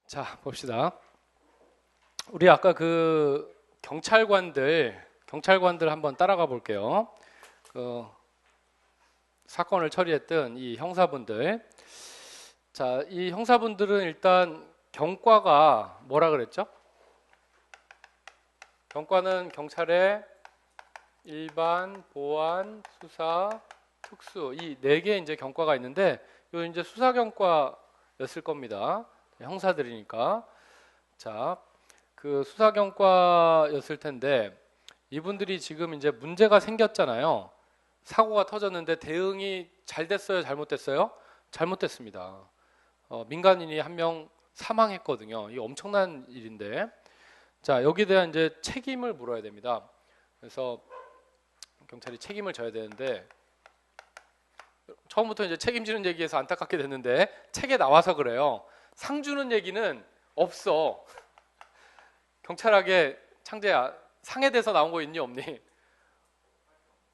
자, 봅시다. 우리 아까 그 경찰관들 한번 따라가 볼게요. 그 사건을 처리했던 이 형사분들. 자, 이 형사분들은 일단 경과가 뭐라 그랬죠? 경과는 경찰의 일반, 보안, 수사, 특수 이 네 개 이제 경과가 있는데 요 이제 수사 경과였을 겁니다. 형사들이니까. 자, 그 수사 경과였을 텐데 이분들이 지금 이제 문제가 생겼잖아요. 사고가 터졌는데 대응이 잘 됐어요, 잘못됐어요? 잘못됐습니다. 민간인이 한 명 사망했거든요. 이 엄청난 일인데. 자, 여기에 대한 이제 책임을 물어야 됩니다. 그래서 경찰이 책임을 져야 되는데 처음부터 이제 책임지는 얘기에서 안타깝게 됐는데 책에 나와서 그래요. 상 주는 얘기는 없어. 경찰학에 창재야, 상에 대해서 나온 거 있니 없니?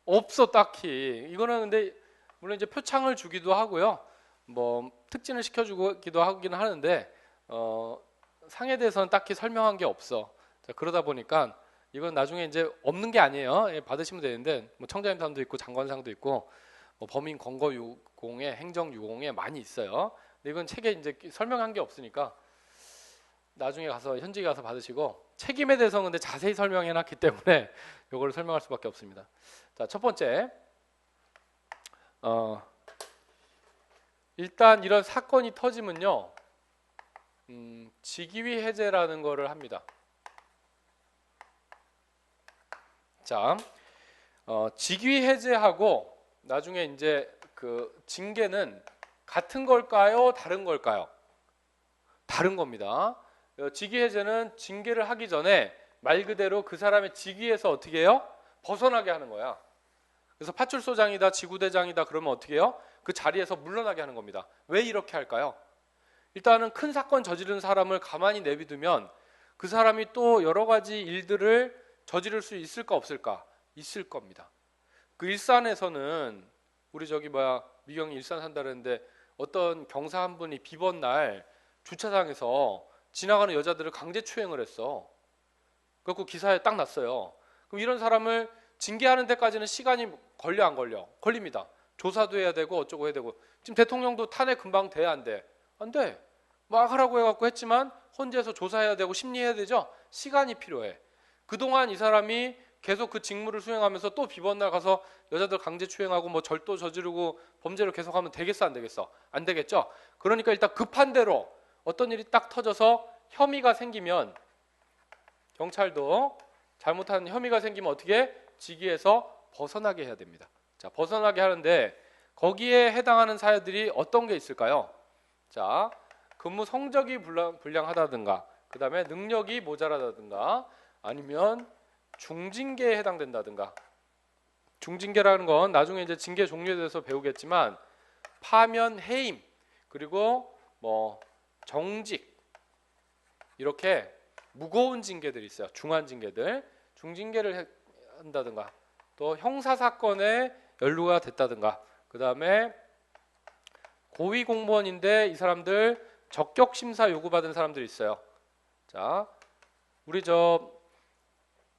없어 딱히. 이거는 근데 물론 이제 표창을 주기도 하고요. 뭐 특진을 시켜주기도 하긴 하는데 상에 대해서는 딱히 설명한 게 없어. 자, 그러다 보니까 이건 나중에 이제 없는 게 아니에요. 예, 받으시면 되는데 뭐 청장님상도 있고 장관상도 있고 뭐 범인 검거 유공에 행정 유공에 많이 있어요. 근데 이건 책에 이제 설명한 게 없으니까 나중에 가서 현직에 가서 받으시고 책임에 대해서는 근데 자세히 설명해 놨기 때문에 이거를 설명할 수밖에 없습니다. 자, 첫 번째 일단 이런 사건이 터지면요 직위 해제라는 거를 합니다. 자, 직위 해제하고 나중에 이제 그 징계는 같은 걸까요? 다른 걸까요? 다른 겁니다. 직위 해제는 징계를 하기 전에 말 그대로 그 사람의 직위에서 어떻게 해요? 벗어나게 하는 거야. 그래서 파출소장이다, 지구대장이다 그러면 어떻게 해요? 그 자리에서 물러나게 하는 겁니다. 왜 이렇게 할까요? 일단은 큰 사건 저지른 사람을 가만히 내비두면 그 사람이 또 여러 가지 일들을 저지를 수 있을까 없을까? 있을 겁니다. 그 일산에서는 우리 미경이 일산 산다 그랬는데 어떤 경사 한 분이 비번 날 주차장에서 지나가는 여자들을 강제추행을 했어. 그래서 기사에 딱 났어요. 그럼 이런 사람을 징계하는 데까지는 시간이 걸려 안 걸려? 걸립니다. 조사도 해야 되고 어쩌고 해야 되고. 지금 대통령도 탄핵 금방 돼 안 돼? 안 돼. 막 하라고 해갖고 했지만 헌재에서 조사해야 되고 심리해야 되죠. 시간이 필요해. 그동안 이 사람이 계속 그 직무를 수행하면서 또 비번날 가서 여자들 강제추행하고 뭐 절도 저지르고 범죄를 계속하면 되겠어 안 되겠어? 안 되겠죠. 그러니까 일단 급한 대로 어떤 일이 딱 터져서 혐의가 생기면 경찰도 잘못한 혐의가 생기면 어떻게 직위에서 벗어나게 해야 됩니다. 자, 벗어나게 하는데 거기에 해당하는 사유들이 어떤 게 있을까요? 자, 근무 성적이 불량하다든가, 그 다음에 능력이 모자라다든가, 아니면 중징계에 해당된다든가. 중징계라는 건 나중에 이제 징계 종류에 대해서 배우겠지만 파면, 해임, 그리고 뭐 정직 이렇게 무거운 징계들이 있어요. 중한 징계들, 중징계를 한다든가, 또 형사 사건에 연루가 됐다든가, 그 다음에 고위 공무원인데 이 사람들 적격 심사 요구받은 사람들이 있어요. 자, 우리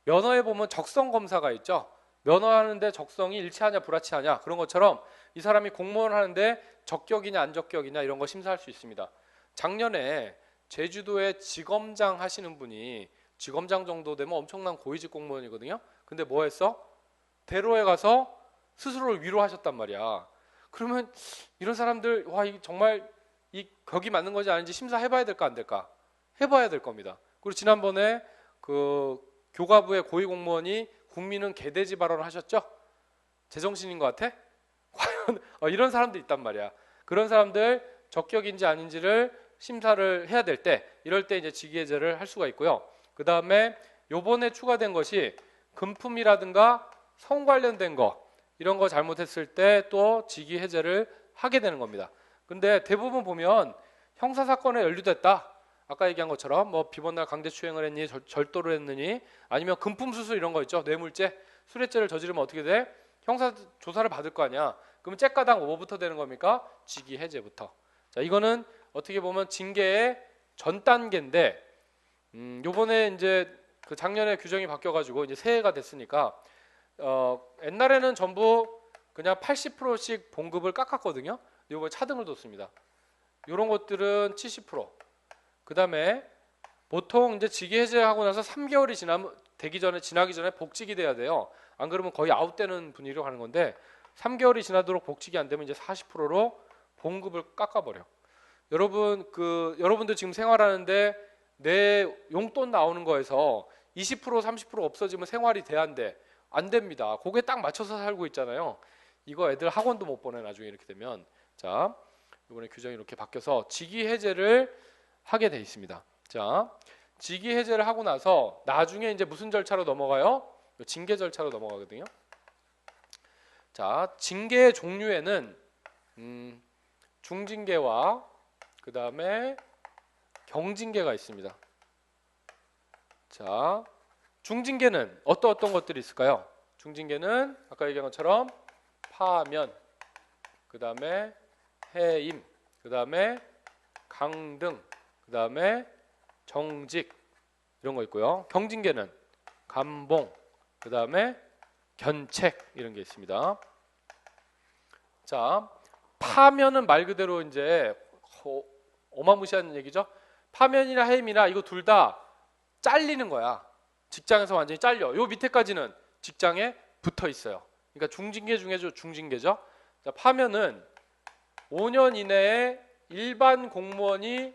면허에 보면 적성 검사가 있죠. 면허하는데 적성이 일치하냐 불일치하냐 그런 것처럼 이 사람이 공무원 하는데 적격이냐 안 적격이냐 이런 거 심사할 수 있습니다. 작년에 제주도에 지검장 하시는 분이 지검장 정도 되면 엄청난 고위직 공무원이거든요. 근데 뭐 했어? 대로에 가서 스스로를 위로하셨단 말이야. 그러면 이런 사람들 정말 이 격이 맞는 건지 아닌지 심사해봐야 될까 안 될까? 해봐야 될 겁니다. 그리고 지난번에 그 교과부의 고위공무원이 국민은 개돼지 발언을 하셨죠? 제정신인 것 같아? 과연 이런 사람도 있단 말이야. 그런 사람들 적격인지 아닌지를 심사를 해야 될 때, 이럴 때 이제 직위해제를 할 수가 있고요. 그 다음에 요번에 추가된 것이 금품이라든가 성 관련된 거 이런 거 잘못했을 때 또 직위해제를 하게 되는 겁니다. 근데 대부분 보면 형사사건에 연루됐다. 아까 얘기한 것처럼 뭐 비번날 강제추행을 했니, 절도를 했느니, 아니면 금품수수 이런 거 있죠. 뇌물죄, 술해죄를 저지르면 어떻게 돼? 형사 조사를 받을 거 아니야. 그러면 째가당 뭐부터 되는 겁니까? 직위해제부터. 자, 이거는 어떻게 보면 징계의 전 단계인데 요번에 이제 그 작년에 규정이 바뀌어가지고 이제 새해가 됐으니까 옛날에는 전부 그냥 80%씩 봉급을 깎았거든요. 요번에 차등을 뒀습니다. 이런 것들은 70%. 그다음에 보통 이제 직위 해제하고 나서 3개월이 지나기 전에 복직이 돼야 돼요. 안 그러면 거의 아웃되는 분위기로 가는 건데 3개월이 지나도록 복직이 안 되면 이제 40%로 봉급을 깎아버려. 여러분들 지금 생활하는데 내 용돈 나오는 거에서 20% 30% 없어지면 생활이 돼 안 돼? 안 됩니다. 거기에 딱 맞춰서 살고 있잖아요. 이거 애들 학원도 못 보내 나중에 이렇게 되면. 자, 이번에 규정이 이렇게 바뀌어서 직위 해제를 하게 돼 있습니다. 자, 직위 해제를 하고 나서 나중에 이제 무슨 절차로 넘어가요? 징계 절차로 넘어가거든요. 자, 징계의 종류에는 중징계와 그 다음에 경징계가 있습니다. 자, 중징계는 어떤 것들이 있을까요? 중징계는 아까 얘기한 것처럼 파면, 그 다음에 해임, 그 다음에 강등, 그 다음에 정직 이런 거 있고요. 경징계는 감봉, 그 다음에 견책 이런 게 있습니다. 자, 파면은 말 그대로 이제 어마무시한 얘기죠. 파면이나 해임이나 이거 둘 다 잘리는 거야. 직장에서 완전히 잘려. 요 밑에까지는 직장에 붙어 있어요. 그러니까 중징계 중에 중징계죠. 자, 파면은 5년 이내에 일반 공무원이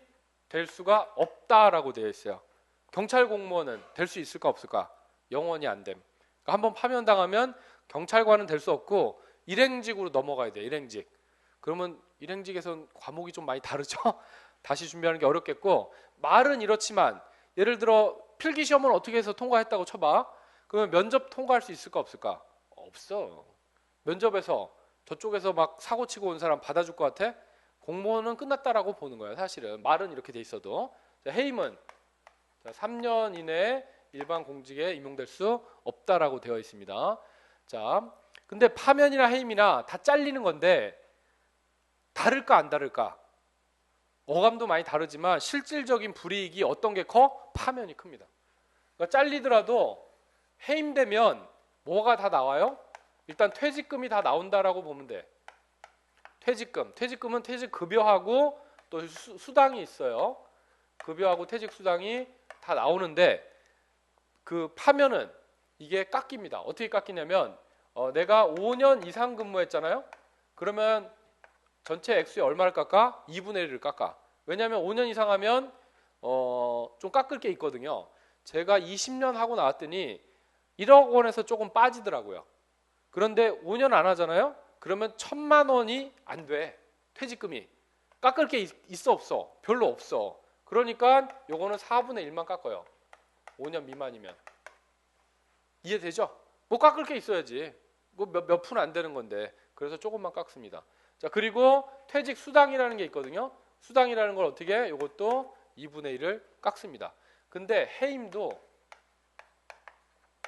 될 수가 없다라고 되어 있어요. 경찰 공무원은 될 수 있을까 없을까? 영원히 안 됨. 그러니까 한번 파면당하면 경찰관은 될 수 없고 일행직으로 넘어가야 돼. 일행직. 그러면 일행직에서는 과목이 좀 많이 다르죠. 다시 준비하는 게 어렵겠고 말은 이렇지만 예를 들어 필기시험을 어떻게 해서 통과했다고 쳐봐. 그러면 면접 통과할 수 있을까 없을까? 없어. 면접에서 저쪽에서 막 사고치고 온 사람 받아줄 것 같아? 공무원은 끝났다라고 보는 거야. 사실은 말은 이렇게 돼 있어도. 자, 해임은 3년 이내에 일반 공직에 임용될 수 없다라고 되어 있습니다. 자, 근데 파면이나 해임이나 다 잘리는 건데 다를까 안 다를까? 어감도 많이 다르지만 실질적인 불이익이 어떤 게 커? 파면이 큽니다. 그러니까 잘리더라도 해임되면 뭐가 다 나와요? 일단 퇴직금이 다 나온다라고 보면 돼. 퇴직금은 퇴직급여하고 또 수당이 있어요. 급여하고 퇴직수당이 다 나오는데 그 파면은 이게 깎입니다. 어떻게 깎이냐면 내가 5년 이상 근무했잖아요. 그러면 전체 액수에 얼마를 깎아? 2분의 1을 깎아. 왜냐하면 5년 이상 하면 좀 깎을 게 있거든요. 제가 20년 하고 나왔더니 1억 원에서 조금 빠지더라고요. 그런데 5년 안 하잖아요. 그러면 1,000만 원이 안 돼. 퇴직금이. 깎을 게 있어 없어? 별로 없어. 그러니까 요거는 4분의 1만 깎아요. 5년 미만이면. 이해되죠? 뭐 깎을 게 있어야지. 뭐 몇 푼 안 되는 건데. 그래서 조금만 깎습니다. 자, 그리고 퇴직 수당이라는 게 있거든요. 수당이라는 걸 어떻게 해? 요것도 2분의 1을 깎습니다. 근데 해임도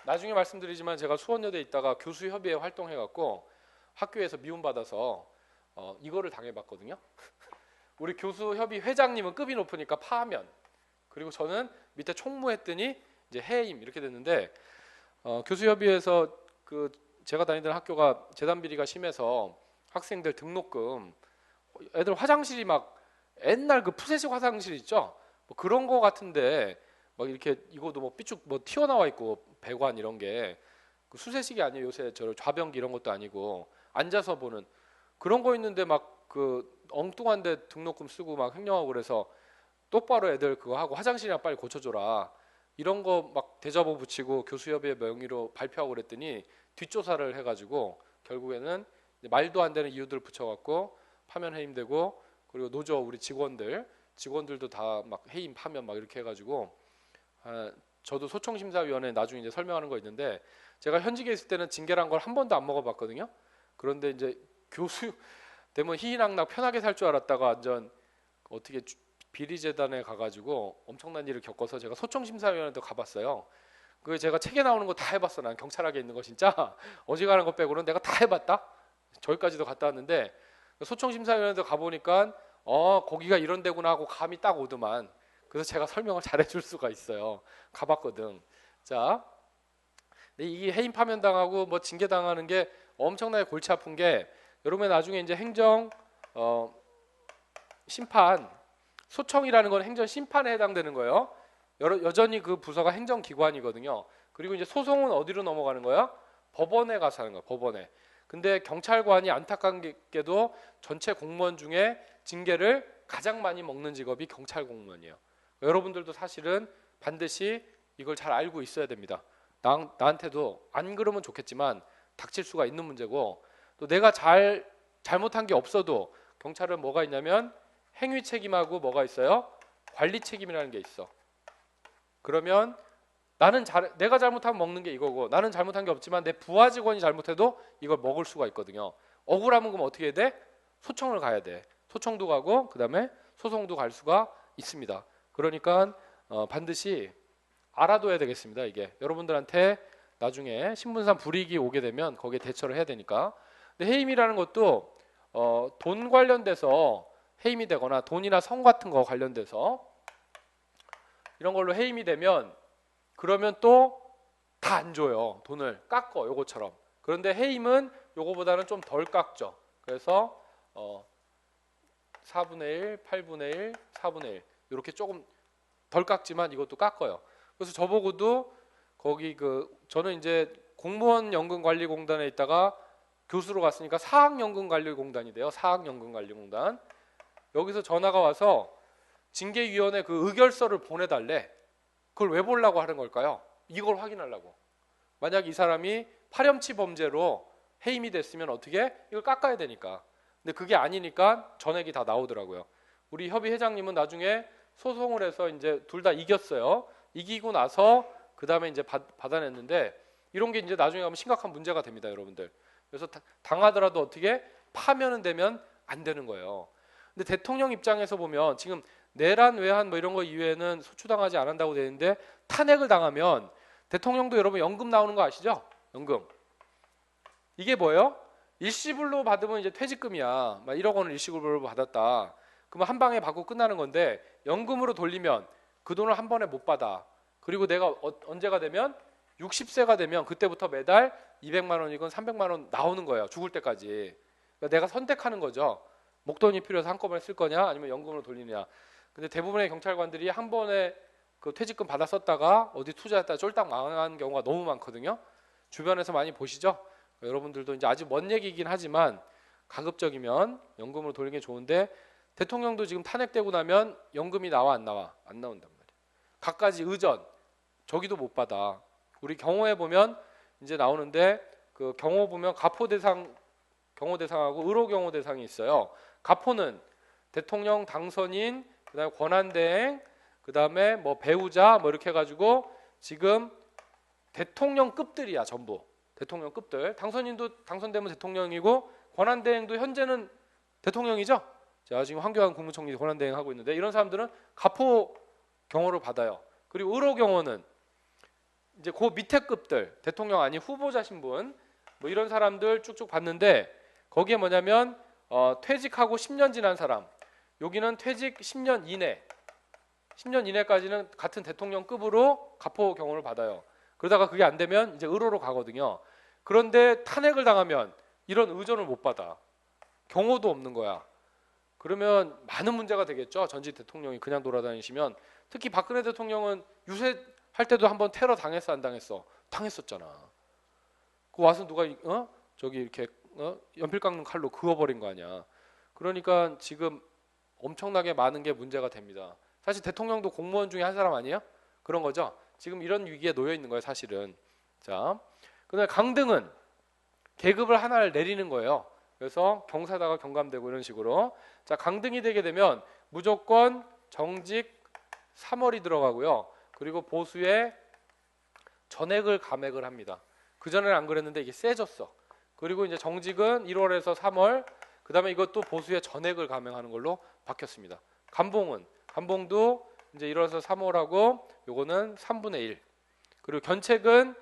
나중에 말씀드리지만 제가 수원여대에 있다가 교수협의회 활동해갖고 학교에서 미움받아서 이거를 당해봤거든요. 우리 교수협의 회장님은 급이 높으니까 파면, 그리고 저는 밑에 총무했더니 이제 해임 이렇게 됐는데 교수협의회에서 그 제가 다니던 학교가 재단 비리가 심해서 학생들 등록금, 애들 화장실이 막 옛날 그 푸세식 화장실 있죠? 뭐 그런 거 같은데 막 이렇게 이거도 뭐 삐쭉 뭐 튀어나와 있고 배관 이런 게 그 수세식이 아니에요. 요새 저 좌변기 이런 것도 아니고 앉아서 보는 그런 거 있는데 막 그 엉뚱한데 등록금 쓰고 막 횡령하고 그래서 똑바로 애들 그거 하고 화장실이나 빨리 고쳐줘라 이런 거 막 대자보 붙이고 교수협의회 명의로 발표하고 그랬더니 뒷조사를 해가지고 결국에는 말도 안 되는 이유들 붙여갖고 파면 해임되고 그리고 노조 우리 직원들도 다 막 해임 파면 막 이렇게 해가지고 저도 소총심사위원회 나중에 이제 설명하는 거 있는데 제가 현직에 있을 때는 징계란 걸 한 번도 안 먹어봤거든요. 그런데 이제 교수 되면 희희낙낙 편하게 살 줄 알았다가 완전 어떻게 비리재단에 가가지고 엄청난 일을 겪어서 제가 소총심사위원회도 가봤어요. 그 제가 책에 나오는 거 다 해봤어. 난 경찰학에 있는 거 진짜 어지간한 거 빼고는 내가 다 해봤다. 저기까지도 갔다 왔는데 소총심사위원회도 가보니까 거기가 이런 데구나 하고 감이 딱 오더만. 그래서 제가 설명을 잘 해줄 수가 있어요. 가봤거든. 자, 근데 이 해임 파면당하고 뭐 징계당하는 게 엄청나게 골치 아픈 게 여러분 나중에 이제 행정 심판 소청이라는 건 행정 심판에 해당되는 거예요. 여전히 그 부서가 행정기관이거든요. 그리고 이제 소송은 어디로 넘어가는 거야? 법원에 가서 하는 거야. 법원에. 근데 경찰관이 안타깝게도 전체 공무원 중에 징계를 가장 많이 먹는 직업이 경찰 공무원이에요. 여러분들도 사실은 반드시 이걸 잘 알고 있어야 됩니다. 나한테도 안 그러면 좋겠지만 닥칠 수가 있는 문제고, 또 내가 잘못한 게 없어도 경찰은 뭐가 있냐면 행위 책임하고 뭐가 있어요? 관리 책임이라는 게 있어. 그러면 내가 잘못하면 먹는 게 이거고, 나는 잘못한 게 없지만 내 부하 직원이 잘못해도 이걸 먹을 수가 있거든요. 억울하면 그럼 어떻게 해야 돼? 소청을 가야 돼. 소청도 가고 그다음에 소송도 갈 수가 있습니다. 그러니까 반드시 알아둬야 되겠습니다. 이게 여러분들한테 나중에 신분상 불이익이 오게 되면 거기에 대처를 해야 되니까. 근데 해임이라는 것도 돈 관련돼서 해임이 되거나 돈이나 성 같은 거 관련돼서 이런 걸로 해임이 되면 그러면 또 다 안 줘요. 돈을 깎어 요거처럼. 그런데 해임은 요거보다는 좀 덜 깎죠. 그래서 4분의 1, 8분의 1, 4분의 1 이렇게 조금 덜 깎지만 이것도 깎아요. 그래서 저보고도 거기 저는 이제 공무원 연금관리공단에 있다가 교수로 갔으니까 사학연금관리공단이 돼요. 사학연금관리공단. 여기서 전화가 와서 징계위원회 그 의결서를 보내달래. 그걸 왜 보려고 하는 걸까요? 이걸 확인하려고. 만약 이 사람이 파렴치 범죄로 해임이 됐으면 어떻게? 이걸 깎아야 되니까. 근데 그게 아니니까 전액이 다 나오더라고요. 우리 협의 회장님은 나중에 소송을 해서 이제 둘 다 이겼어요. 이기고 나서 그 다음에 이제 받아냈는데 이런 게 이제 나중에 가면 심각한 문제가 됩니다, 여러분들. 그래서 당하더라도 어떻게 파면은 되면 안 되는 거예요. 근데 대통령 입장에서 보면 지금 내란 외환 뭐 이런 거 이외에는 소추당하지 않는다고 되는데 탄핵을 당하면 대통령도 여러분 연금 나오는 거 아시죠? 연금. 이게 뭐예요? 일시불로 받으면 이제 퇴직금이야. 막 1억 원을 일시불로 받았다. 그러면 한 방에 받고 끝나는 건데 연금으로 돌리면 그 돈을 한 번에 못 받아. 그리고 내가 언제가 되면 60세가 되면 그때부터 매달 200만 원이건 300만 원 나오는 거예요. 죽을 때까지. 그러니까 내가 선택하는 거죠. 목돈이 필요해서 한꺼번에 쓸 거냐 아니면 연금으로 돌리느냐. 근데 대부분의 경찰관들이 한 번에 그 퇴직금 받아 썼다가 어디 투자했다 쫄딱 망한 경우가 너무 많거든요. 주변에서 많이 보시죠. 여러분들도 이제 아주 먼 얘기이긴 하지만 가급적이면 연금으로 돌리는 게 좋은데 대통령도 지금 탄핵되고 나면 연금이 나와 안 나와? 안 나온단 말이에요. 갖가지 의전 저기도 못 받아. 우리 경호에 보면 이제 나오는데 그 경호 보면 가포 대상 경호 대상하고 의료 경호 대상이 있어요. 가포는 대통령 당선인, 그다음에 권한대행, 그다음에 뭐 배우자 뭐 이렇게 해가지고 지금 대통령급들이야 전부. 대통령급들. 당선인도 당선되면 대통령이고 권한대행도 현재는 대통령이죠. 자 지금 황교안 국무총리 권한대행 하고 있는데 이런 사람들은 가포 경호를 받아요. 그리고 의료 경호는 이제 그 밑에 급들 대통령 아닌 후보자 신분 뭐 이런 사람들 쭉쭉 받는데 거기에 뭐냐면 퇴직하고 10년 지난 사람 여기는 퇴직 10년 이내 10년 이내까지는 같은 대통령급으로 가포 경호를 받아요. 그러다가 그게 안 되면 이제 의료로 가거든요. 그런데 탄핵을 당하면 이런 의전을 못 받아. 경호도 없는 거야. 그러면 많은 문제가 되겠죠. 전직 대통령이 그냥 돌아다니시면. 특히 박근혜 대통령은 유세할 때도 한번 테러 당했어 안 당했어? 당했었잖아. 그 와서 누가 저기 이렇게 연필 깎는 칼로 그어버린 거 아니야. 그러니까 지금 엄청나게 많은 게 문제가 됩니다. 사실 대통령도 공무원 중에 한 사람 아니에요? 그런 거죠. 지금 이런 위기에 놓여 있는 거예요, 사실은. 자, 그다음에 강등은 계급을 하나를 내리는 거예요. 그래서 경사다가 경감되고 이런 식으로. 자, 강등이 되게 되면 무조건 정직 3월이 들어가고요. 그리고 보수에 전액을 감액을 합니다. 그 전에는 안 그랬는데 이게 세졌어. 그리고 이제 정직은 1월에서 3월, 그다음에 이것도 보수에 전액을 감액하는 걸로 바뀌었습니다. 감봉도 이제 1월에서 3월하고 요거는 3분의 1. 그리고 견책은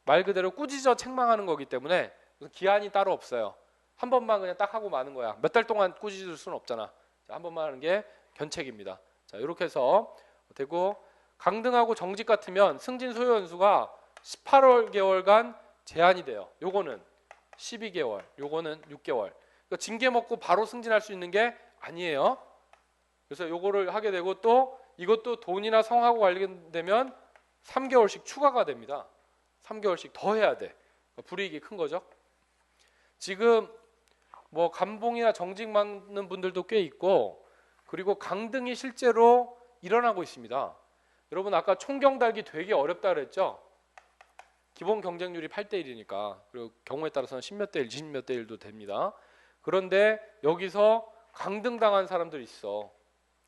말 그대로 꾸짖어 책망하는 거기 때문에 무슨 기한이 따로 없어요. 한 번만 그냥 딱 하고 마는 거야. 몇 달 동안 꾸짖을 수는 없잖아. 자, 한 번만 하는 게 견책입니다. 자, 이렇게 해서 되고, 강등하고 정직 같으면 승진 소요 연수가 18개월간 제한이 돼요. 요거는 12개월, 요거는 6개월. 그러니까 징계 먹고 바로 승진할 수 있는 게 아니에요. 그래서 요거를 하게 되고, 또 이것도 돈이나 성하고 관련되면 3개월씩 추가가 됩니다. 3개월씩 더 해야 돼. 불이익이 큰 거죠. 지금 뭐 감봉이나 정직 받는 분들도 꽤 있고, 그리고 강등이 실제로 일어나고 있습니다. 여러분 아까 총경 달기 되게 어렵다 그랬죠? 기본 경쟁률이 8대 1이니까. 그리고 경우에 따라서는 10몇 대 1, 20몇 대 1도 됩니다. 그런데 여기서 강등당한 사람들이 있어.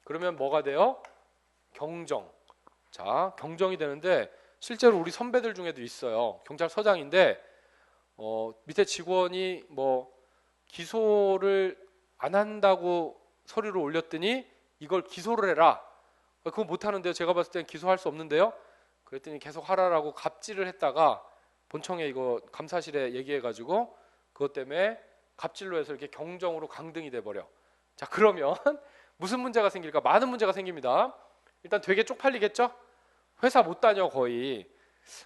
그러면 뭐가 돼요? 경정. 자, 경정이 되는데 실제로 우리 선배들 중에도 있어요. 경찰서장인데 밑에 직원이 뭐 기소를 안 한다고 서류를 올렸더니 이걸 기소를 해라. 그거 못하는데요. 제가 봤을 땐 기소할 수 없는데요. 그랬더니 계속 하라라고 갑질을 했다가 본청에 이거 감사실에 얘기해가지고 그것 때문에 갑질로 해서 이렇게 경정으로 강등이 돼버려. 자, 그러면 무슨 문제가 생길까? 많은 문제가 생깁니다. 일단 되게 쪽팔리겠죠? 회사 못 다녀 거의.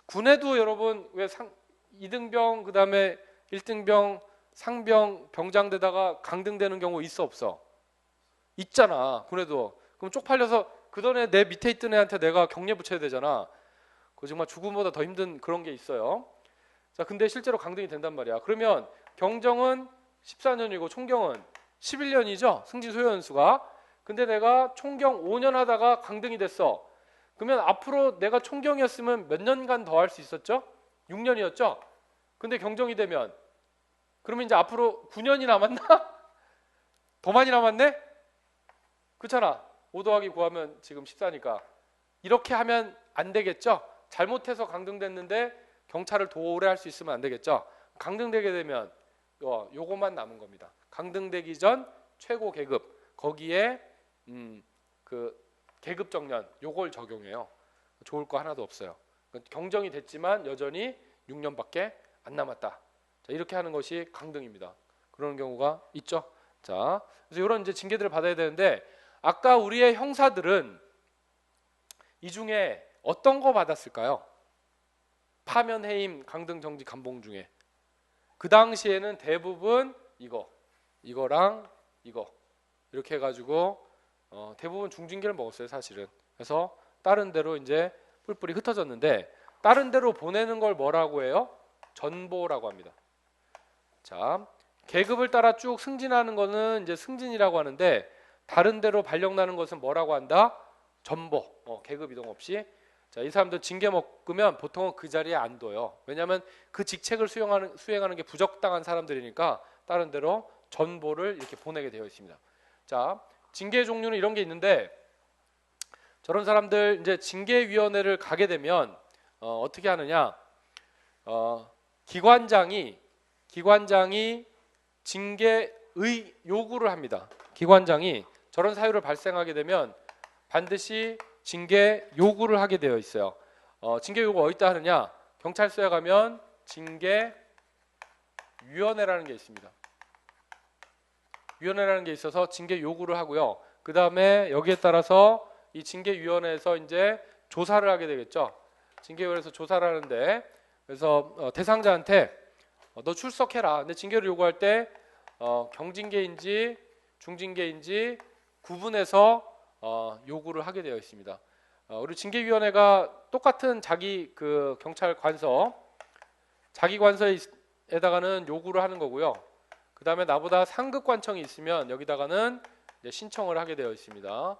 군에도 여러분 왜 2등병 그다음에 1등병 상병 병장되다가 강등되는 경우 있어 없어? 있잖아. 군에도. 그럼 쪽팔려서 그 전에 내 밑에 있던 애한테 내가 격려 붙여야 되잖아. 그거 정말 죽음보다 더 힘든 그런 게 있어요. 자, 근데 실제로 강등이 된단 말이야. 그러면 경정은 14년이고 총경은 11년이죠. 승진 소요 연수가. 근데 내가 총경 5년 하다가 강등이 됐어. 그러면 앞으로 내가 총경이었으면 몇 년간 더 할 수 있었죠? 6년이었죠? 근데 경정이 되면 그러면 이제 앞으로 9년이 남았나? 더 많이 남았네? 그렇잖아. 5 더하기 9 하면 지금 14니까. 이렇게 하면 안 되겠죠? 잘못해서 강등됐는데 경찰을 더 오래 할 수 있으면 안 되겠죠? 강등되게 되면 요거만 남은 겁니다. 강등되기 전 최고 계급. 거기에 그 계급 정년 요걸 적용해요. 좋을 거 하나도 없어요. 경정이 됐지만 여전히 6년밖에 안 남았다. 자, 이렇게 하는 것이 강등입니다. 그런 경우가 있죠. 자, 그래서 이런 이제 징계들을 받아야 되는데 아까 우리의 형사들은 이 중에 어떤 거 받았을까요? 파면, 해임, 강등, 정직, 감봉 중에 그 당시에는 대부분 이거랑 이거 이렇게 해가지고 대부분 중징계를 먹었어요, 사실은. 그래서 다른 데로 이제 뿔뿔이 흩어졌는데 다른 데로 보내는 걸 뭐라고 해요? 전보라고 합니다. 자, 계급을 따라 쭉 승진하는 거는 이제 승진이라고 하는데 다른 데로 발령나는 것은 뭐라고 한다? 전보. 계급 이동 없이. 자, 이 사람들 징계 먹으면 보통은 그 자리에 안 둬요. 왜냐하면 그 직책을 수행하는 게 부적당한 사람들이니까 다른 데로 전보를 이렇게 보내게 되어 있습니다. 자, 징계 종류는 이런 게 있는데 저런 사람들 이제 징계위원회를 가게 되면 어떻게 하느냐? 기관장이 징계의 요구를 합니다. 기관장이 저런 사유를 발생하게 되면 반드시 징계 요구를 하게 되어 있어요. 징계 요구 어디다 하느냐? 경찰서에 가면 징계위원회라는 게 있습니다. 위원회라는 게 있어서 징계 요구를 하고요. 그 다음에 여기에 따라서 이 징계위원회에서 이제 조사를 하게 되겠죠. 징계위원회에서 조사를 하는데 그래서 대상자한테 너 출석해라. 근데 징계를 요구할 때 경징계인지 중징계인지 구분해서 요구를 하게 되어 있습니다. 우리 징계위원회가 똑같은 자기 그 경찰 관서, 자기 관서에다가는 요구를 하는 거고요. 그 다음에 나보다 상급 관청이 있으면 여기다가는 이제 신청을 하게 되어 있습니다.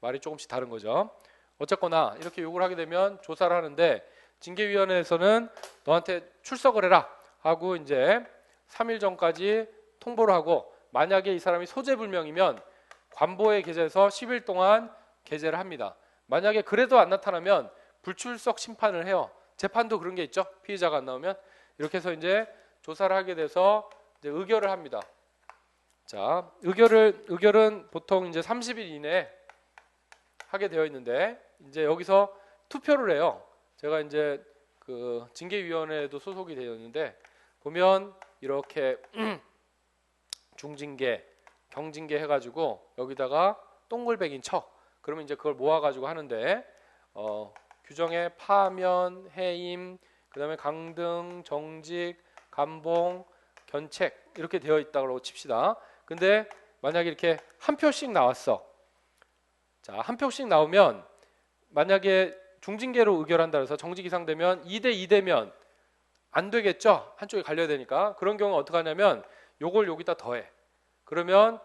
말이 조금씩 다른 거죠. 어쨌거나 이렇게 요구를 하게 되면 조사를 하는데 징계위원회에서는 너한테 출석을 해라 하고 이제 3일 전까지 통보를 하고 만약에 이 사람이 소재불명이면 관보에 게재해서 10일 동안 게재를 합니다. 만약에 그래도 안 나타나면 불출석 심판을 해요. 재판도 그런 게 있죠. 피의자가 안 나오면 이렇게 해서 이제 조사를 하게 돼서 이제 의결을 합니다. 자, 의결은 보통 이제 30일 이내에 하게 되어 있는데 이제 여기서 투표를 해요. 제가 이제 그 징계위원회에도 소속이 되어 있는데 보면 이렇게 중징계, 경징계 해가지고 여기다가 동글백인 쳐. 그러면 이제 그걸 모아가지고 하는데 규정에 파면, 해임, 그다음에 강등, 정직, 감봉, 견책 이렇게 되어 있다고 칩시다. 근데 만약에 이렇게 한 표씩 나왔어. 자, 한 표씩 나오면 만약에 중징계로 의결한다 해서 정직 이상 되면 2대 2 되면 안 되겠죠? 한쪽에 갈려야 되니까. 그런 경우는 어떻게 하냐면 요걸 여기다 더해. 그러면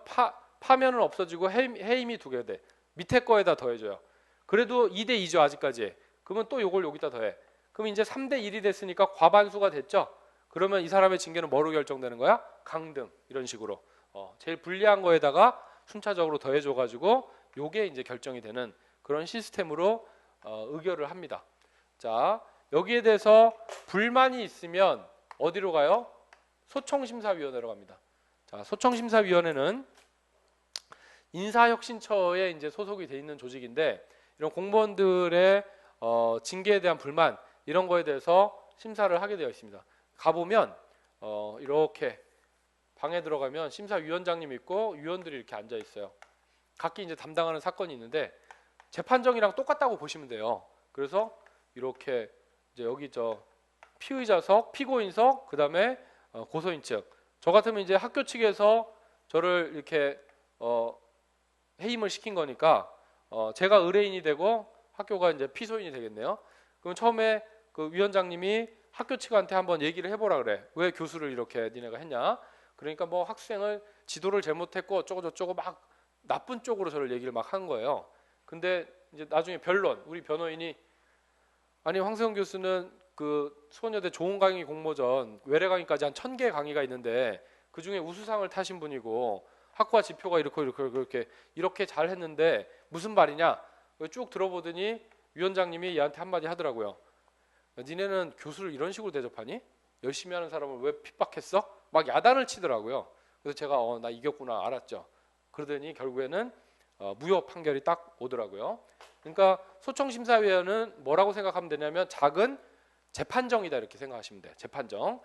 파면은 없어지고 해임이 두 개 돼. 밑에 거에다 더해줘요. 그래도 2대 2죠 아직까지. 그러면 또 요걸 여기다 더해. 그럼 이제 3대 1이 됐으니까 과반수가 됐죠? 그러면 이 사람의 징계는 뭐로 결정되는 거야? 강등 이런 식으로 제일 불리한 거에다가 순차적으로 더해줘가지고 요게 이제 결정이 되는 그런 시스템으로 의결을 합니다. 자, 여기에 대해서 불만이 있으면 어디로 가요? 소청심사위원회로 갑니다. 자, 소청심사위원회는 인사혁신처에 이제 소속이 돼 있는 조직인데 이런 공무원들의 징계에 대한 불만 이런 거에 대해서 심사를 하게 되어 있습니다. 가보면 이렇게 방에 들어가면 심사위원장님 있고 위원들이 이렇게 앉아 있어요. 각기 이제 담당하는 사건이 있는데 재판정이랑 똑같다고 보시면 돼요. 그래서 이렇게 이제 여기 피의자석, 피고인석, 그다음에 고소인 측. 저 같으면 이제 학교 측에서 저를 이렇게 해임을 시킨 거니까 제가 의뢰인이 되고 학교가 이제 피소인이 되겠네요. 그럼 처음에 그 위원장님이 학교 측한테 한번 얘기를 해보라 그래. 왜 교수를 이렇게 니네가 했냐? 그러니까 뭐 학생을 지도를 잘못했고 어쩌고 저쩌고 막 나쁜 쪽으로 저를 얘기를 막 한 거예요. 근데 이제 나중에 변론, 우리 변호인이 아니 황세훈 교수는 그 수원여대 좋은 강의 공모전 외래 강의까지 한 1000개 강의가 있는데 그 중에 우수상을 타신 분이고 학과 지표가 이렇게 잘 했는데 무슨 말이냐? 쭉 들어보더니 위원장님이 얘한테 한마디 하더라고요. 니네는 교수를 이런 식으로 대접하니? 열심히 하는 사람을 왜 핍박했어? 막 야단을 치더라고요. 그래서 제가 나 이겼구나 알았죠. 그러더니 결국에는 무효 판결이 딱 오더라고요. 그러니까 소청심사위원회는 뭐라고 생각하면 되냐면 작은 재판정이다 이렇게 생각하시면 돼요. 재판정.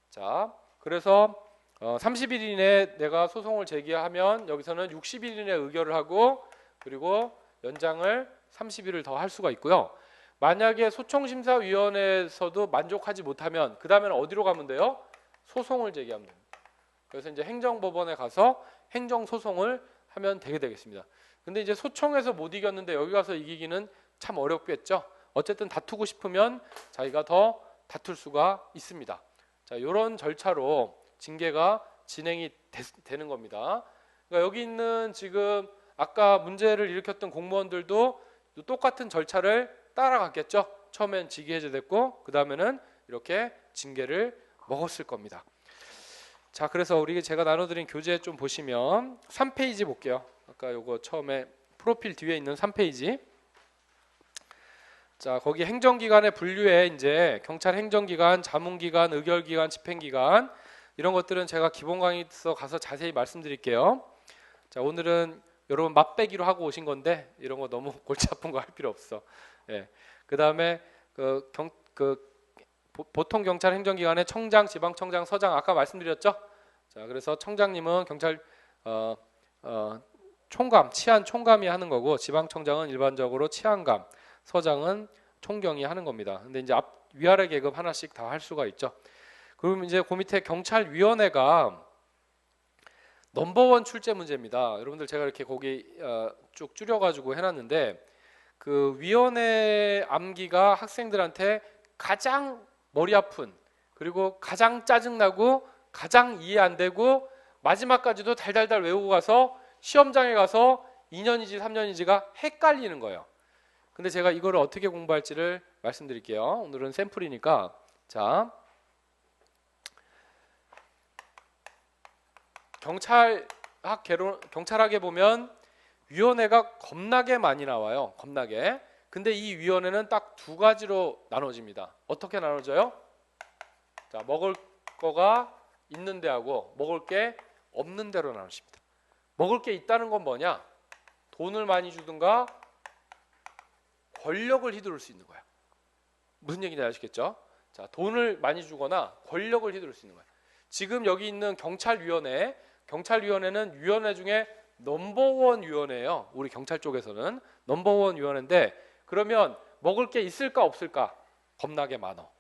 자, 그래서 30일 이내에 내가 소송을 제기하면 여기서는 60일 이내에 의결을 하고 그리고 연장을 30일을 더 할 수가 있고요. 만약에 소청심사위원회에서도 만족하지 못하면 그 다음에는 어디로 가면 돼요? 소송을 제기하면 됩니다. 그래서 이제 행정법원에 가서 행정소송을 하면 되겠습니다. 근데 이제 소청에서 못 이겼는데 여기 가서 이기기는 참 어렵겠죠. 어쨌든 다투고 싶으면 자기가 더 다툴 수가 있습니다. 자, 이런 절차로 징계가 진행이 되는 겁니다. 그러니까 여기 있는 지금 아까 문제를 일으켰던 공무원들도 똑같은 절차를 따라갔겠죠. 처음엔 직위해제됐고 그 다음에는 이렇게 징계를 먹었을 겁니다. 자, 그래서 우리 제가 나눠드린 교재 좀 보시면 3페이지 볼게요. 아까 요거 처음에 프로필 뒤에 있는 3페이지. 자, 거기 행정기관의 분류에 이제 경찰 행정기관, 자문기관, 의결기관, 집행기관 이런 것들은 제가 기본 강의에서 가서 자세히 말씀드릴게요. 자, 오늘은 여러분 맛배기로 하고 오신 건데 이런 거 너무 골치 아픈 거 할 필요 없어. 예. 그다음에 보통 경찰 행정기관의 청장, 지방청장, 서장 아까 말씀드렸죠. 자, 그래서 청장님은 경찰 총감, 치안 총감이 하는 거고 지방청장은 일반적으로 치안감, 서장은 총경이 하는 겁니다. 근데 이제 위아래 계급 하나씩 다 할 수가 있죠. 그럼 이제 그 밑에 경찰위원회가 넘버원 출제 문제입니다. 여러분들 제가 이렇게 거기 쭉 줄여가지고 해놨는데 그 위원회 암기가 학생들한테 가장 머리 아픈 그리고 가장 짜증나고 가장 이해 안 되고 마지막까지도 달달달 외우고 가서 시험장에 가서 2년인지 3년인지가 헷갈리는 거예요. 근데 제가 이거를 어떻게 공부할지를 말씀드릴게요. 오늘은 샘플이니까. 자, 경찰학에 보면 위원회가 겁나게 많이 나와요. 겁나게. 근데 이 위원회는 딱 두 가지로 나눠집니다. 어떻게 나눠져요? 자, 먹을 거가 있는 데하고 먹을 게 없는 데로 나눠집니다. 먹을 게 있다는 건 뭐냐? 돈을 많이 주든가 권력을 휘두를 수 있는 거야. 무슨 얘기인지 아시겠죠? 자, 돈을 많이 주거나 권력을 휘두를 수 있는 거야. 지금 여기 있는 경찰위원회는 위원회 중에 넘버원 위원회예요. 우리 경찰 쪽에서는 넘버원 위원회인데, 그러면 먹을 게 있을까 없을까? 겁나게 많어.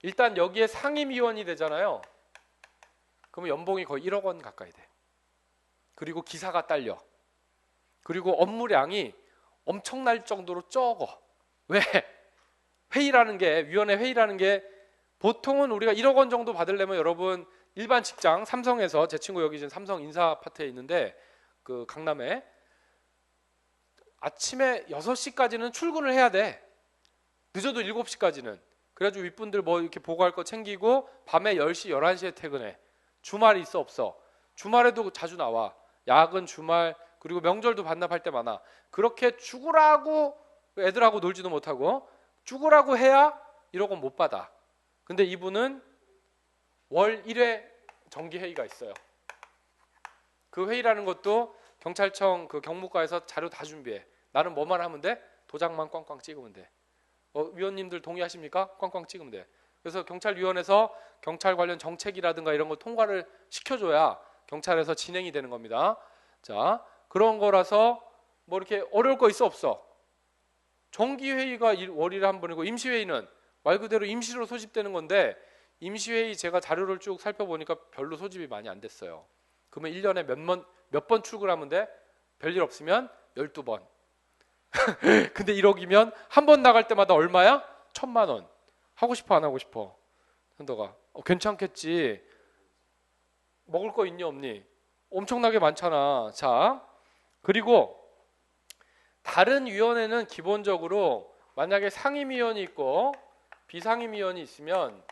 일단 여기에 상임위원이 되잖아요. 그러면 연봉이 거의 1억 원 가까이 돼. 그리고 기사가 딸려. 그리고 업무량이 엄청날 정도로 적어. 왜? 회의라는 게, 위원회 회의라는 게 보통은 우리가 1억 원 정도 받으려면, 여러분 일반 직장 삼성에서, 제 친구 여기 지금 삼성 인사 파트에 있는데 그 강남에, 아침에 6시까지는 출근을 해야 돼. 늦어도 7시까지는. 그래가지고 윗분들 뭐 이렇게 보고할 거 챙기고 밤에 10시, 11시에 퇴근해. 주말이 있어 없어? 주말에도 자주 나와. 야근, 주말, 그리고 명절도 반납할 때 많아. 그렇게 죽으라고, 애들하고 놀지도 못하고 죽으라고 해야 1억 원 못 받아. 근데 이분은 월 1회 정기회의가 있어요. 그 회의라는 것도 경찰청 그 경무과에서 자료 다 준비해. 나는 뭐만 하면 돼? 도장만 꽝꽝 찍으면 돼. 위원님들 동의하십니까? 꽝꽝 찍으면 돼. 그래서 경찰위원회에서 경찰 관련 정책이라든가 이런 걸 통과를 시켜줘야 경찰에서 진행이 되는 겁니다. 자, 그런 거라서 뭐 이렇게 어려울 거 있어 없어? 정기회의가 월 1회 한 번이고, 임시회의는 말 그대로 임시로 소집되는 건데, 임시회의 제가 자료를 쭉 살펴보니까 별로 소집이 많이 안 됐어요. 그러면 1년에 몇 번 출근하면 돼? 별일 없으면 12번. 근데 1억이면 한 번 나갈 때마다 얼마야? 1,000만 원. 하고 싶어 안 하고 싶어? 현도가 괜찮겠지. 먹을 거 있니 없니? 엄청나게 많잖아. 자, 그리고 다른 위원회는 기본적으로 만약에 상임위원이 있고 비상임위원이 있으면,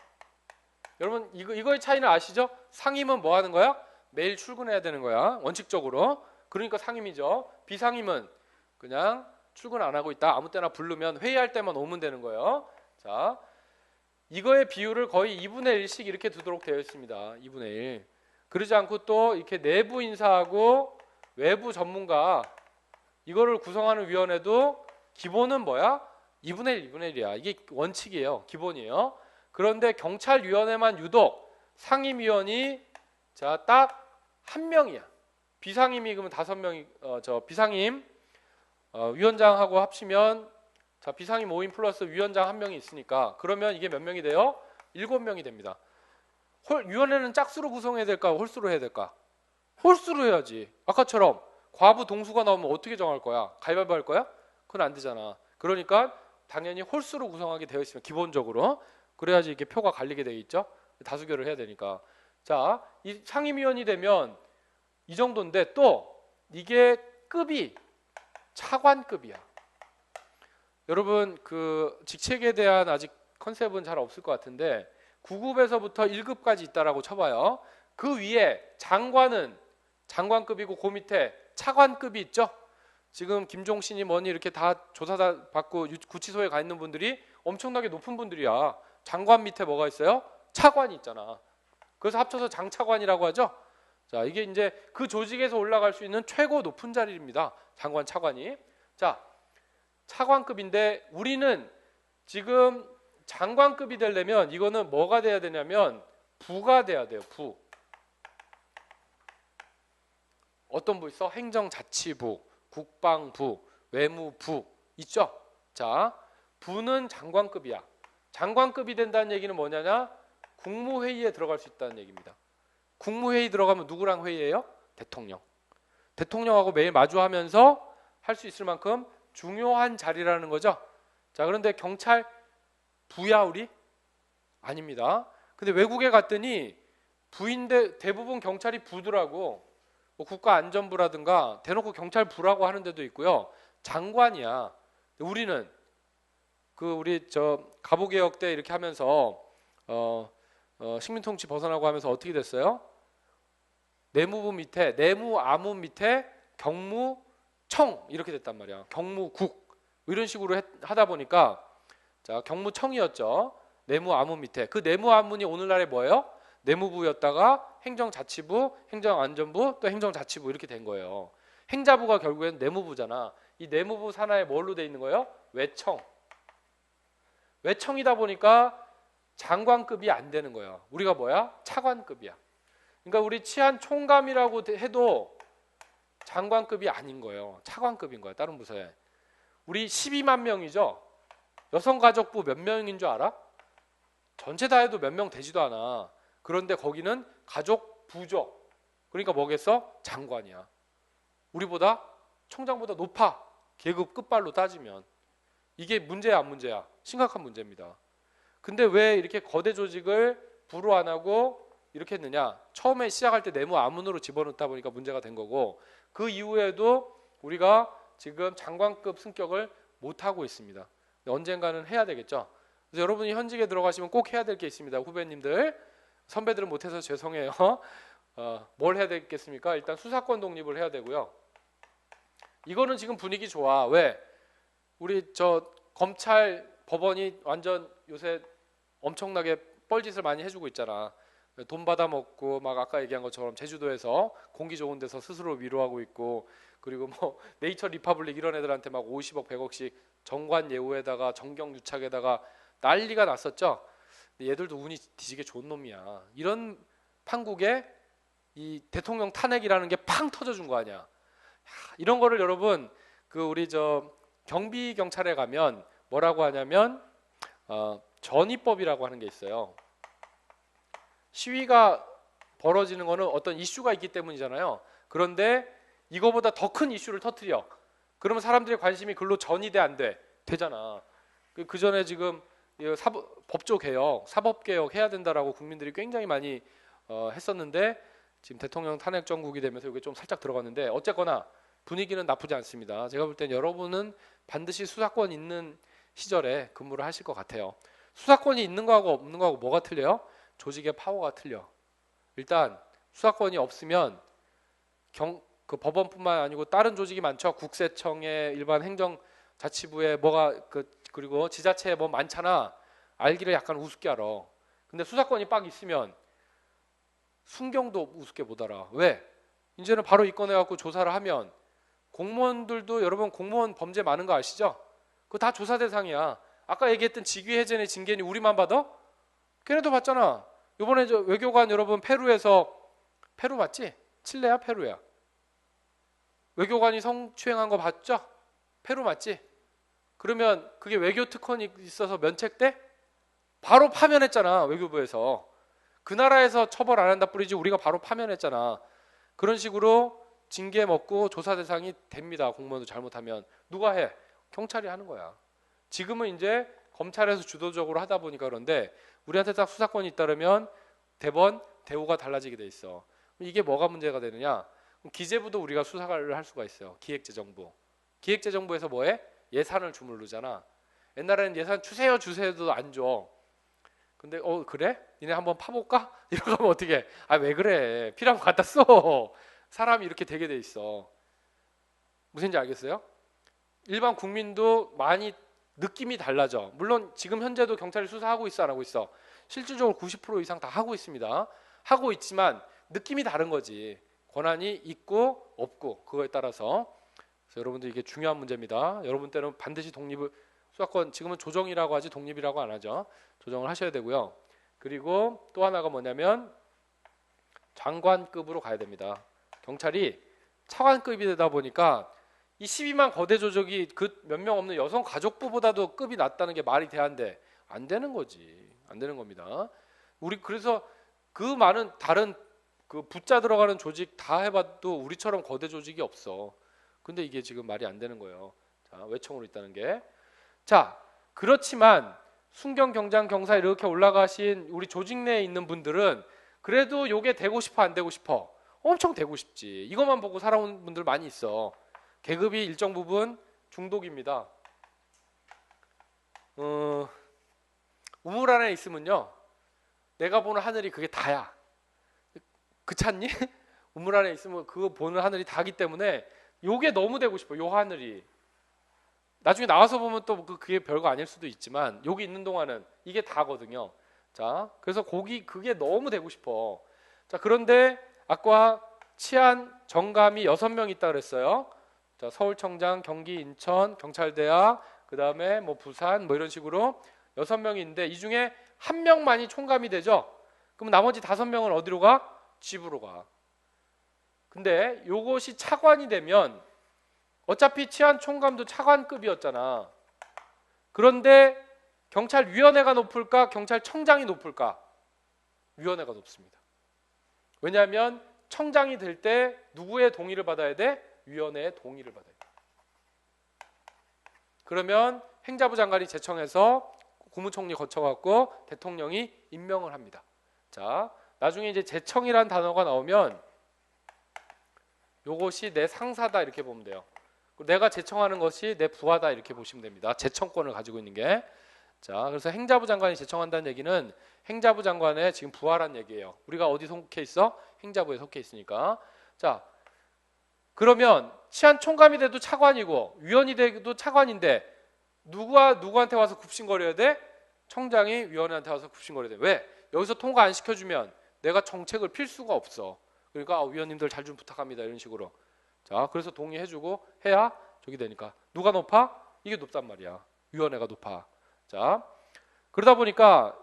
여러분 이거의 차이는 아시죠? 상임은 뭐 하는 거야? 매일 출근해야 되는 거야, 원칙적으로. 그러니까 상임이죠. 비상임은 그냥 출근 안 하고 있다, 아무 때나 부르면 회의할 때만 오면 되는 거예요. 자, 이거의 비율을 거의 2분의 1씩 이렇게 두도록 되어 있습니다. 2분의 1. 그러지 않고 또 이렇게 내부 인사하고 외부 전문가, 이거를 구성하는 위원회도 기본은 뭐야? 2분의 1, 2분의 1이야. 이게 원칙이에요. 기본이에요. 그런데 경찰위원회만 유독 상임위원이 딱 한 명이야. 비상임이 그러면 5명이, 비상임 위원장하고 합치면, 자, 비상임 5인 플러스 위원장 1명이 있으니까, 그러면 이게 몇 명이 돼요? 7명이 됩니다. 위원회는 짝수로 구성해야 될까? 홀수로 해야 될까? 홀수로 해야지. 아까처럼 과부 동수가 나오면 어떻게 정할 거야? 가위바위보 할 거야? 그건 안 되잖아. 그러니까 당연히 홀수로 구성하게 되어 있으면, 기본적으로. 그래야지 이게 표가 갈리게 되어 있죠. 다수결을 해야 되니까. 자, 이 상임위원이 되면 이 정도인데, 또 이게 급이 차관급이야. 여러분 그 직책에 대한 아직 컨셉은 잘 없을 것 같은데, 9급에서부터 1급까지 있다라고 쳐봐요. 그 위에 장관은 장관급이고, 그 밑에 차관급이 있죠. 지금 김종신이 뭐니 이렇게 다 조사 다 받고 구치소에 가 있는 분들이 엄청나게 높은 분들이야. 장관 밑에 뭐가 있어요? 차관이 있잖아. 그래서 합쳐서 장차관이라고 하죠. 자, 이게 이제 그 조직에서 올라갈 수 있는 최고 높은 자리입니다. 장관, 차관이. 자, 차관급인데 우리는 지금 장관급이 되려면 이거는 뭐가 돼야 되냐면 부가 돼야 돼요. 부. 어떤 부 있어? 행정자치부, 국방부, 외무부 있죠? 자, 부는 장관급이야. 장관급이 된다는 얘기는 뭐냐냐? 국무회의에 들어갈 수 있다는 얘기입니다. 국무회의 들어가면 누구랑 회의해요? 대통령. 대통령하고 매일 마주하면서 할 수 있을 만큼 중요한 자리라는 거죠. 자, 그런데 경찰 부야 우리? 아닙니다. 근데 외국에 갔더니 부인데 대부분 경찰이 부더라고. 뭐 국가안전부라든가 대놓고 경찰부라고 하는 데도 있고요. 장관이야. 우리는 우리 갑오개혁 때 이렇게 하면서 식민통치 벗어나고 하면서 어떻게 됐어요? 내무부 밑에, 내무아무 밑에 경무청 이렇게 됐단 말이야. 경무국 이런 식으로 하다 보니까, 자, 경무청이었죠. 내무아무 밑에. 그 내무아무니 오늘날에 뭐예요? 내무부였다가 행정자치부, 행정안전부, 또 행정자치부 이렇게 된 거예요. 행자부가 결국엔 내무부잖아. 이 내무부 산하에 뭘로 돼 있는 거예요? 외청. 외청이다 보니까 장관급이 안 되는 거야. 우리가 뭐야? 차관급이야. 그러니까 우리 치안 총감이라고 해도 장관급이 아닌 거예요. 차관급인 거예요. 다른 부서에. 우리 12만 명이죠. 여성가족부 몇 명인 줄 알아? 전체 다 해도 몇 명 되지도 않아. 그런데 거기는 가족부죠. 그러니까 뭐겠어? 장관이야. 우리보다 총장보다 높아. 계급 끝발로 따지면. 이게 문제야 안 문제야? 심각한 문제입니다. 근데 왜 이렇게 거대 조직을 부로 안 하고 이렇게 했느냐? 처음에 시작할 때 내무 아문으로 집어넣다 보니까 문제가 된 거고, 그 이후에도 우리가 지금 장관급 승격을 못 하고 있습니다. 언젠가는 해야 되겠죠. 그래서 여러분이 현직에 들어가시면 꼭 해야 될 게 있습니다. 후배님들, 선배들은 못해서 죄송해요. 뭘 해야 되겠습니까? 일단 수사권 독립을 해야 되고요. 이거는 지금 분위기 좋아. 왜? 우리 검찰, 법원이 완전 요새 엄청나게 뻘짓을 많이 해주고 있잖아. 돈 받아 먹고 막 아까 얘기한 것처럼 제주도에서 공기 좋은 데서 스스로 위로하고 있고, 그리고 뭐 네이처 리퍼블릭 이런 애들한테 막 50억 100억씩 정관 예우에다가 정경 유착에다가 난리가 났었죠. 근데 얘들도 운이 뒤지게 좋은 놈이야. 이런 판국에 이 대통령 탄핵이라는 게 팡 터져준 거 아니야. 이런 거를 여러분 우리 경비 경찰에 가면 뭐라고 하냐면 전의법이라고 하는 게 있어요. 시위가 벌어지는 거는 어떤 이슈가 있기 때문이잖아요. 그런데 이거보다 더 큰 이슈를 터뜨려. 그러면 사람들의 관심이 글로 전이돼 안 돼? 되잖아. 그 전에 지금 법조 개혁, 사법 개혁 해야 된다라고 국민들이 굉장히 많이 했었는데 지금 대통령 탄핵 정국이 되면서 이게 좀 살짝 들어갔는데 어쨌거나 분위기는 나쁘지 않습니다. 제가 볼 땐 여러분은 반드시 수사권 있는 시절에 근무를 하실 것 같아요. 수사권이 있는 거하고 없는 거하고 뭐가 틀려요? 조직의 파워가 틀려. 일단 수사권이 없으면 그 법원뿐만 아니고 다른 조직이 많죠. 국세청에 일반 행정자치부에 그리고 지자체에 뭐 많잖아. 알기를 약간 우습게 알아. 근데 수사권이 빡 있으면 순경도 우습게 못 알아. 왜? 이제는 바로 입건해갖고 조사를 하면 공무원들도 여러분 공무원 범죄 많은 거 아시죠? 그거 다 조사 대상이야. 아까 얘기했던 직위해제니 징계니 우리만 받아? 걔네도 받잖아. 이번에 외교관 여러분 페루 맞지? 칠레야 페루야? 외교관이 성추행한 거 봤죠? 페루 맞지? 그러면 그게 외교 특권이 있어서 면책돼? 바로 파면했잖아. 외교부에서. 그 나라에서 처벌 안 한다 뿌리지 우리가 바로 파면했잖아. 그런 식으로 징계 먹고 조사 대상이 됩니다. 공무원도 잘못하면. 누가 해? 경찰이 하는 거야. 지금은 이제 검찰에서 주도적으로 하다 보니까 그런데 우리한테 딱 수사권이 잇따르면 대우가 달라지게 돼 있어. 이게 뭐가 문제가 되느냐? 기재부도 우리가 수사를 할 수가 있어요. 기획재정부. 기획재정부에서 뭐해? 예산을 주무르잖아. 옛날에는 예산 주세요도 안 줘. 근데 그래? 니네 한번 파볼까? 이러고 하면 어떻게 해? 왜 그래? 필요한 거 갖다 써. 사람이 이렇게 되게 돼 있어. 무슨지 알겠어요? 일반 국민도 많이 느낌이 달라져. 물론 지금 현재도 경찰이 수사하고 있어 안 하고 있어? 실질적으로 90% 이상 다 하고 있습니다. 하고 있지만 느낌이 다른 거지. 권한이 있고 없고 그거에 따라서. 그래서 여러분들 이게 중요한 문제입니다. 여러분 때는 반드시 수사권 지금은 조정이라고 하지 독립이라고 안 하죠. 조정을 하셔야 되고요. 그리고 또 하나가 뭐냐면 장관급으로 가야 됩니다. 경찰이 차관급이 되다 보니까 이 12만 거대 조직이 그 몇 명 없는 여성가족부보다도 급이 낮다는 게 말이 돼안돼? 안 되는 거지. 안 되는 겁니다. 우리 그래서 그 많은 다른 그 붙자 들어가는 조직 다 해봐도 우리처럼 거대 조직이 없어. 근데 이게 지금 말이 안 되는 거예요. 자, 외청으로 있다는 게. 자, 그렇지만 순경, 경장, 경사 이렇게 올라가신 우리 조직 내에 있는 분들은 그래도 요게 되고 싶어 안 되고 싶어? 엄청 되고 싶지. 이것만 보고 살아온 분들 많이 있어. 계급이 일정 부분 중독입니다. 우물 안에 있으면요, 내가 보는 하늘이 그게 다야. 그렇니? 우물 안에 있으면 그거 보는 하늘이 다기 때문에 요게 너무 되고 싶어. 요 하늘이. 나중에 나와서 보면 또 그게 별거 아닐 수도 있지만 여기 있는 동안은 이게 다거든요. 자, 그래서 그게 너무 되고 싶어. 자, 그런데 아까 치안 정감이 6명 있다 그랬어요. 자, 서울청장, 경기, 인천, 경찰대학, 그 다음에 뭐 부산 뭐 이런 식으로 6명이 있는데 이 중에 1명만이 총감이 되죠. 그럼 나머지 5명은 어디로 가? 집으로 가. 근데 요것이 차관이 되면 어차피 치안 총감도 차관급이었잖아. 그런데 경찰위원회가 높을까? 경찰청장이 높을까? 위원회가 높습니다. 왜냐하면 청장이 될 때 누구의 동의를 받아야 돼? 위원회의 동의를 받아야 돼. 그러면 행자부 장관이 제청해서 국무총리 거쳐갖고 대통령이 임명을 합니다. 자, 나중에 이제 제청이라는 단어가 나오면 요것이 내 상사다 이렇게 보면 돼요. 내가 제청하는 것이 내 부하다 이렇게 보시면 됩니다. 제청권을 가지고 있는 게. 자, 그래서 행자부 장관이 제청한다는 얘기는 행자부 장관의 지금 부하란 얘기예요. 우리가 어디 속해 있어? 행자부에 속해 있으니까. 자, 그러면 치안 총감이 돼도 차관이고 위원이 돼도 차관인데 누구한테 와서 굽신거려야 돼? 청장이 위원회한테 와서 굽신거려야 돼. 왜? 여기서 통과 안 시켜주면 내가 정책을 필 수가 없어. 그러니까 위원님들 잘 좀 부탁합니다 이런 식으로. 자, 그래서 동의해주고 해야 저기 되니까. 누가 높아? 이게 높단 말이야. 위원회가 높아. 자, 그러다 보니까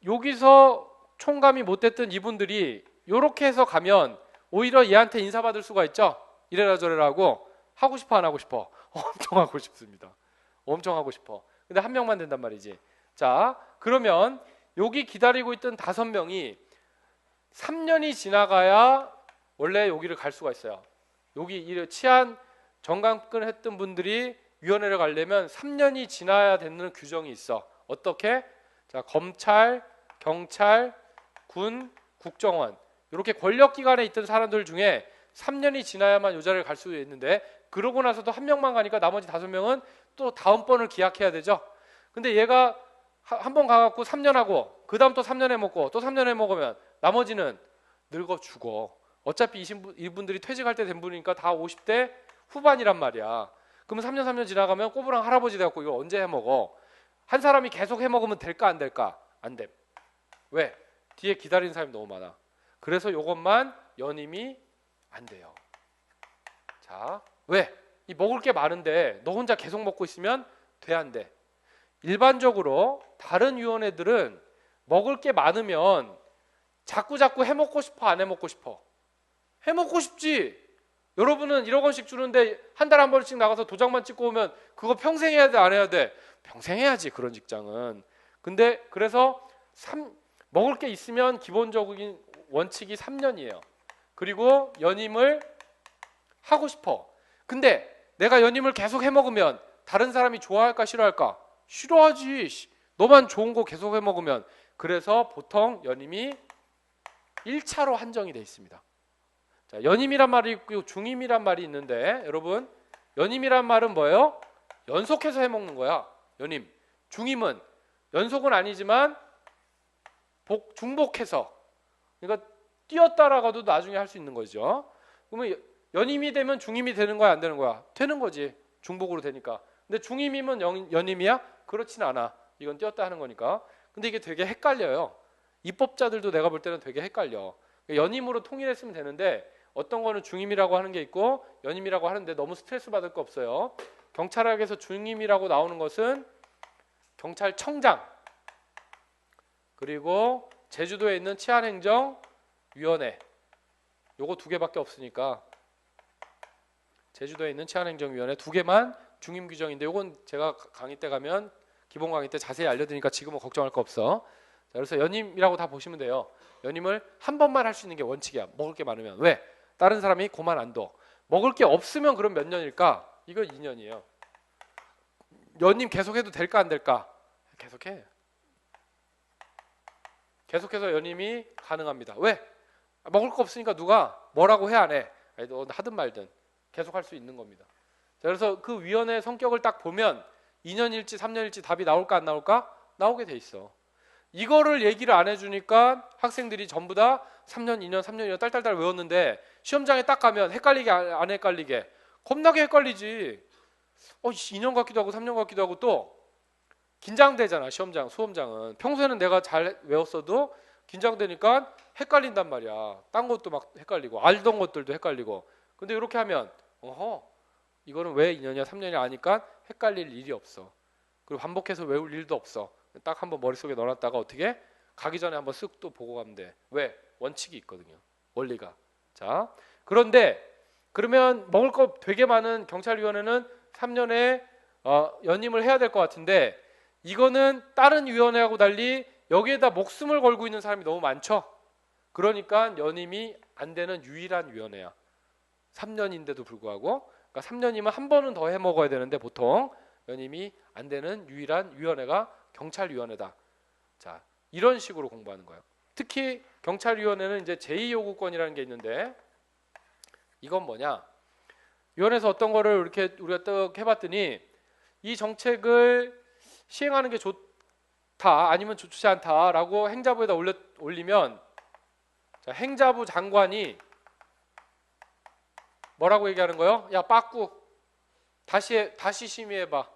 여기서 총감이 못 됐던 이분들이 요렇게 해서 가면 오히려 얘한테 인사받을 수가 있죠. 이래라 저래라 하고. 하고 싶어 안 하고 싶어? 엄청 하고 싶습니다. 엄청 하고 싶어. 근데 한 명만 된단 말이지. 자, 그러면 여기 기다리고 있던 5명이 3년이 지나가야 원래 여기를 갈 수가 있어요. 여기 치안 정강권을 했던 분들이 위원회를 가려면 3년이 지나야 되는 규정이 있어. 어떻게? 자, 검찰, 경찰, 군, 국정원 이렇게 권력기관에 있던 사람들 중에 3년이 지나야만 요 자리를 갈 수 있는데 그러고 나서도 한 명만 가니까 나머지 5명은 또 다음번을 기약해야 되죠. 근데 얘가 한 번 가갖고 3년 하고 그 다음 또 3년 해먹고 또 3년 해먹으면 나머지는 늙어 죽어. 어차피 이분들이 퇴직할 때 된 분이니까 다 50대 후반이란 말이야. 그러면 3년 지나가면 꼬부랑 할아버지 돼갖고 이걸 언제 해먹어? 한 사람이 계속 해먹으면 될까 안 될까? 안 돼. 왜? 뒤에 기다리는 사람이 너무 많아. 그래서 이것만 연임이 안 돼요. 자, 왜? 이 먹을 게 많은데 너 혼자 계속 먹고 있으면 돼 안 돼? 일반적으로 다른 위원회들은 먹을 게 많으면 자꾸 해먹고 싶어 안 해먹고 싶어? 해먹고 싶지. 여러분은 1억 원씩 주는데 한 달에 한 번씩 나가서 도장만 찍고 오면 그거 평생 해야 돼 안 해야 돼? 평생 해야지 그런 직장은. 근데 그래서 먹을 게 있으면 기본적인 원칙이 3년이에요. 그리고 연임을 하고 싶어. 근데 내가 연임을 계속 해먹으면 다른 사람이 좋아할까 싫어할까? 싫어하지. 너만 좋은 거 계속 해먹으면. 그래서 보통 연임이 1차로 한정이 돼 있습니다. 자, 연임이란 말이 있고 중임이란 말이 있는데 여러분 연임이란 말은 뭐예요? 연속해서 해먹는 거야. 연임. 중임은 연속은 아니지만 중복해서. 그러니까 뛰었다라가도 나중에 할 수 있는 거죠. 그러면 연임이 되면 중임이 되는 거야 안 되는 거야? 되는 거지. 중복으로 되니까. 근데 중임이면 연임이야? 그렇진 않아. 이건 뛰었다 하는 거니까. 근데 이게 되게 헷갈려요. 입법자들도 내가 볼 때는 되게 헷갈려. 연임으로 통일했으면 되는데 어떤 거는 중임이라고 하는 게 있고 연임이라고 하는데 너무 스트레스 받을 거 없어요. 경찰학에서 중임이라고 나오는 것은 경찰청장 그리고 제주도에 있는 치안행정위원회 요거 2개밖에 없으니까 제주도에 있는 치안행정위원회 2개만 중임 규정인데 요건 제가 강의 때 가면 기본 강의 때 자세히 알려드리니까 지금은 걱정할 거 없어. 자, 그래서 연임이라고 다 보시면 돼요. 연임을 한 번만 할 수 있는 게 원칙이야. 먹을 게 많으면. 왜? 다른 사람이 고만 안 둬. 먹을 게 없으면 그럼 몇 년일까? 이거 2년이에요. 연임 계속해도 될까 안 될까? 계속해. 계속해서 연임이 가능합니다. 왜? 먹을 거 없으니까 누가 뭐라고 해 안 해? 아니, 너 하든 말든 계속 할 수 있는 겁니다. 자, 그래서 그 위원회의 성격을 딱 보면 2년일지 3년일지 답이 나올까 안 나올까? 나오게 돼 있어. 이거를 얘기를 안 해주니까 학생들이 전부 다 3년, 2년, 3년, 2년 딸딸딸 외웠는데 시험장에 딱 가면 헷갈리게 안 헷갈리게 겁나게 헷갈리지. 2년 같기도 하고 3년 같기도 하고 또 긴장되잖아. 시험장, 수험장은. 평소에는 내가 잘 외웠어도 긴장되니까 헷갈린단 말이야. 딴 것도 막 헷갈리고 알던 것들도 헷갈리고. 근데 이렇게 하면 이거는 왜 2년이야 3년이야 아니까 헷갈릴 일이 없어. 그리고 반복해서 외울 일도 없어. 딱 한번 머릿속에 넣어놨다가 어떻게 가기 전에 한번 쓱 또 보고 가면 돼. 왜? 원칙이 있거든요. 원리가. 자, 그런데 그러면 먹을 거 되게 많은 경찰위원회는 3년에 연임을 해야 될 것 같은데 이거는 다른 위원회하고 달리 여기에다 목숨을 걸고 있는 사람이 너무 많죠. 그러니까 연임이 안 되는 유일한 위원회야. 3년인데도 불구하고 그러니까 3년이면 한 번은 더 해먹어야 되는데 보통 연임이 안 되는 유일한 위원회가 경찰위원회다. 자, 이런 식으로 공부하는 거예요. 특히 경찰위원회는 이제 제2요구권이라는 게 있는데 이건 뭐냐? 위원회에서 어떤 거를 이렇게 우리가 딱 해봤더니 이 정책을 시행하는 게 좋다 아니면 좋지 않다라고 행자부에다 올리면 자, 행자부 장관이 뭐라고 얘기하는 거예요? 야 빠꾸 다시 심의해봐.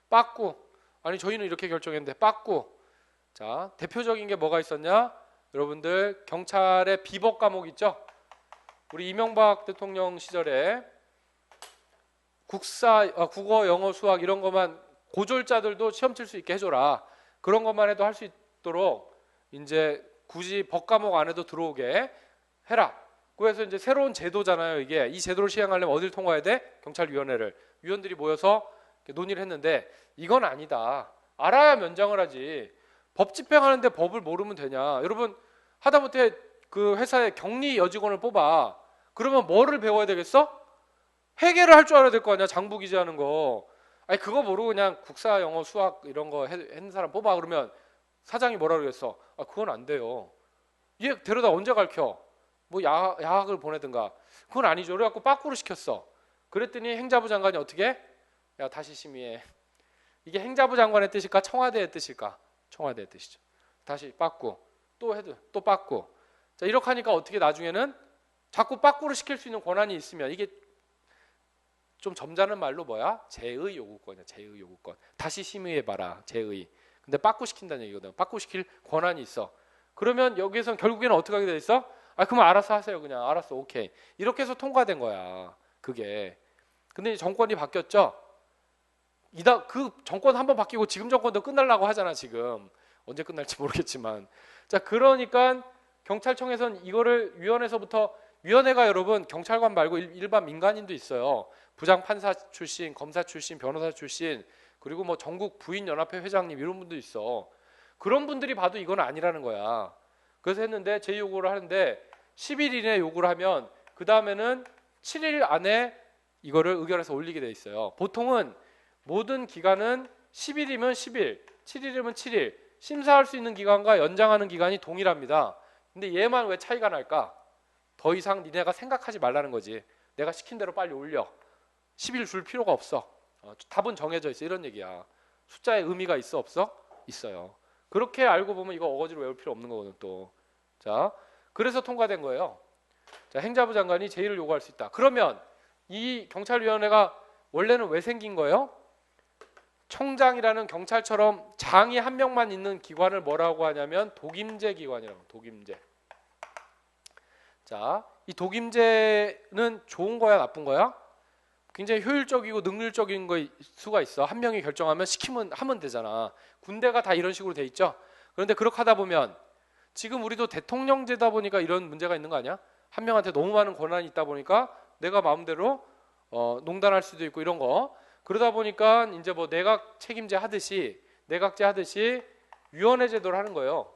빠꾸 아니 저희는 이렇게 결정했는데 빠꾸. 자, 대표적인 게 뭐가 있었냐? 여러분들 경찰의 비법 과목 있죠? 우리 이명박 대통령 시절에 국어, 영어, 수학 이런 것만 고졸자들도 시험 칠 수 있게 해줘라. 그런 것만 해도 할 수 있도록 이제 굳이 법 과목 안에도 들어오게 해라. 그래서 이제 새로운 제도잖아요. 이게 이 제도를 시행하려면 어딜 통과해야 돼? 경찰위원회를. 위원들이 모여서 논의를 했는데 이건 아니다. 알아야 면장을 하지. 법 집행하는데 법을 모르면 되냐? 여러분 하다못해 그 회사에 격리 여직원을 뽑아. 그러면 뭐를 배워야 되겠어? 회계를 할 줄 알아야 될 거 아니야. 장부 기재하는 거. 아니 그거 모르고 그냥 국사, 영어, 수학 이런 거 했는 사람 뽑아. 그러면 사장이 뭐라 그러겠어? 아 그건 안 돼요. 얘 데려다 언제 가르쳐? 뭐 야학을 보내든가. 그건 아니죠. 그래갖고 빠꾸로 시켰어. 그랬더니 행자부 장관이 어떻게? 야 다시 심의해. 이게 행자부 장관의 뜻일까? 청와대의 뜻일까? 청와대의 뜻이죠. 다시 빠꾸. 또 해도 또 빠꾸. 자 이렇게 하니까 어떻게 나중에는 자꾸 빠꾸로 시킬 수 있는 권한이 있으면 이게 좀 점잖은 말로 뭐야? 제의 요구권이야. 제의 요구권. 다시 심의해봐라. 제의. 근데 빠꾸 시킨다는 얘기거든. 빠꾸 시킬 권한이 있어. 그러면 여기에선 결국에는 어떻게 하게 돼 있어? 아 그럼 알아서 하세요. 그냥 알았어. 오케이. 이렇게 해서 통과된 거야. 그게. 근데 정권이 바뀌었죠. 그 정권 한번 바뀌고 지금 정권도 끝날라고 하잖아. 지금 언제 끝날지 모르겠지만. 자 그러니까 경찰청에선 이거를 위원회가 여러분 경찰관 말고 일반 민간인도 있어요. 부장판사 출신, 검사 출신, 변호사 출신, 그리고 뭐 전국 부인연합회 회장님 이런 분도 있어. 그런 분들이 봐도 이건 아니라는 거야. 그래서 했는데 제2요구를 하는데 10일 이내에 요구를 하면 그 다음에는 7일 안에 이거를 의결해서 올리게 돼 있어요. 보통은 모든 기간은 10일이면 10일, 7일이면 7일 심사할 수 있는 기간과 연장하는 기간이 동일합니다. 근데 얘만 왜 차이가 날까? 더 이상 니네가 생각하지 말라는 거지. 내가 시킨 대로 빨리 올려. 10일 줄 필요가 없어. 답은 정해져 있어. 이런 얘기야. 숫자에 의미가 있어 없어? 있어요. 그렇게 알고 보면 이거 어거지로 외울 필요 없는 거거든 또. 자, 그래서 통과된 거예요. 자, 행자부 장관이 제의를 요구할 수 있다. 그러면 이 경찰위원회가 원래는 왜 생긴 거예요? 청장이라는 경찰처럼 장이 한 명만 있는 기관을 뭐라고 하냐면 독임제 기관이라고. 독임제. 자, 이 독임제는 좋은 거야, 나쁜 거야? 굉장히 효율적이고 능률적인 거 수가 있어. 한 명이 결정하면 시키면 하면 되잖아. 군대가 다 이런 식으로 돼 있죠. 그런데 그렇게 하다 보면 지금 우리도 대통령제다 보니까 이런 문제가 있는 거 아니야? 한 명한테 너무 많은 권한이 있다 보니까 내가 마음대로 농단할 수도 있고 이런 거. 그러다 보니까 이제 뭐 내각제 하듯이 위원회 제도를 하는 거예요.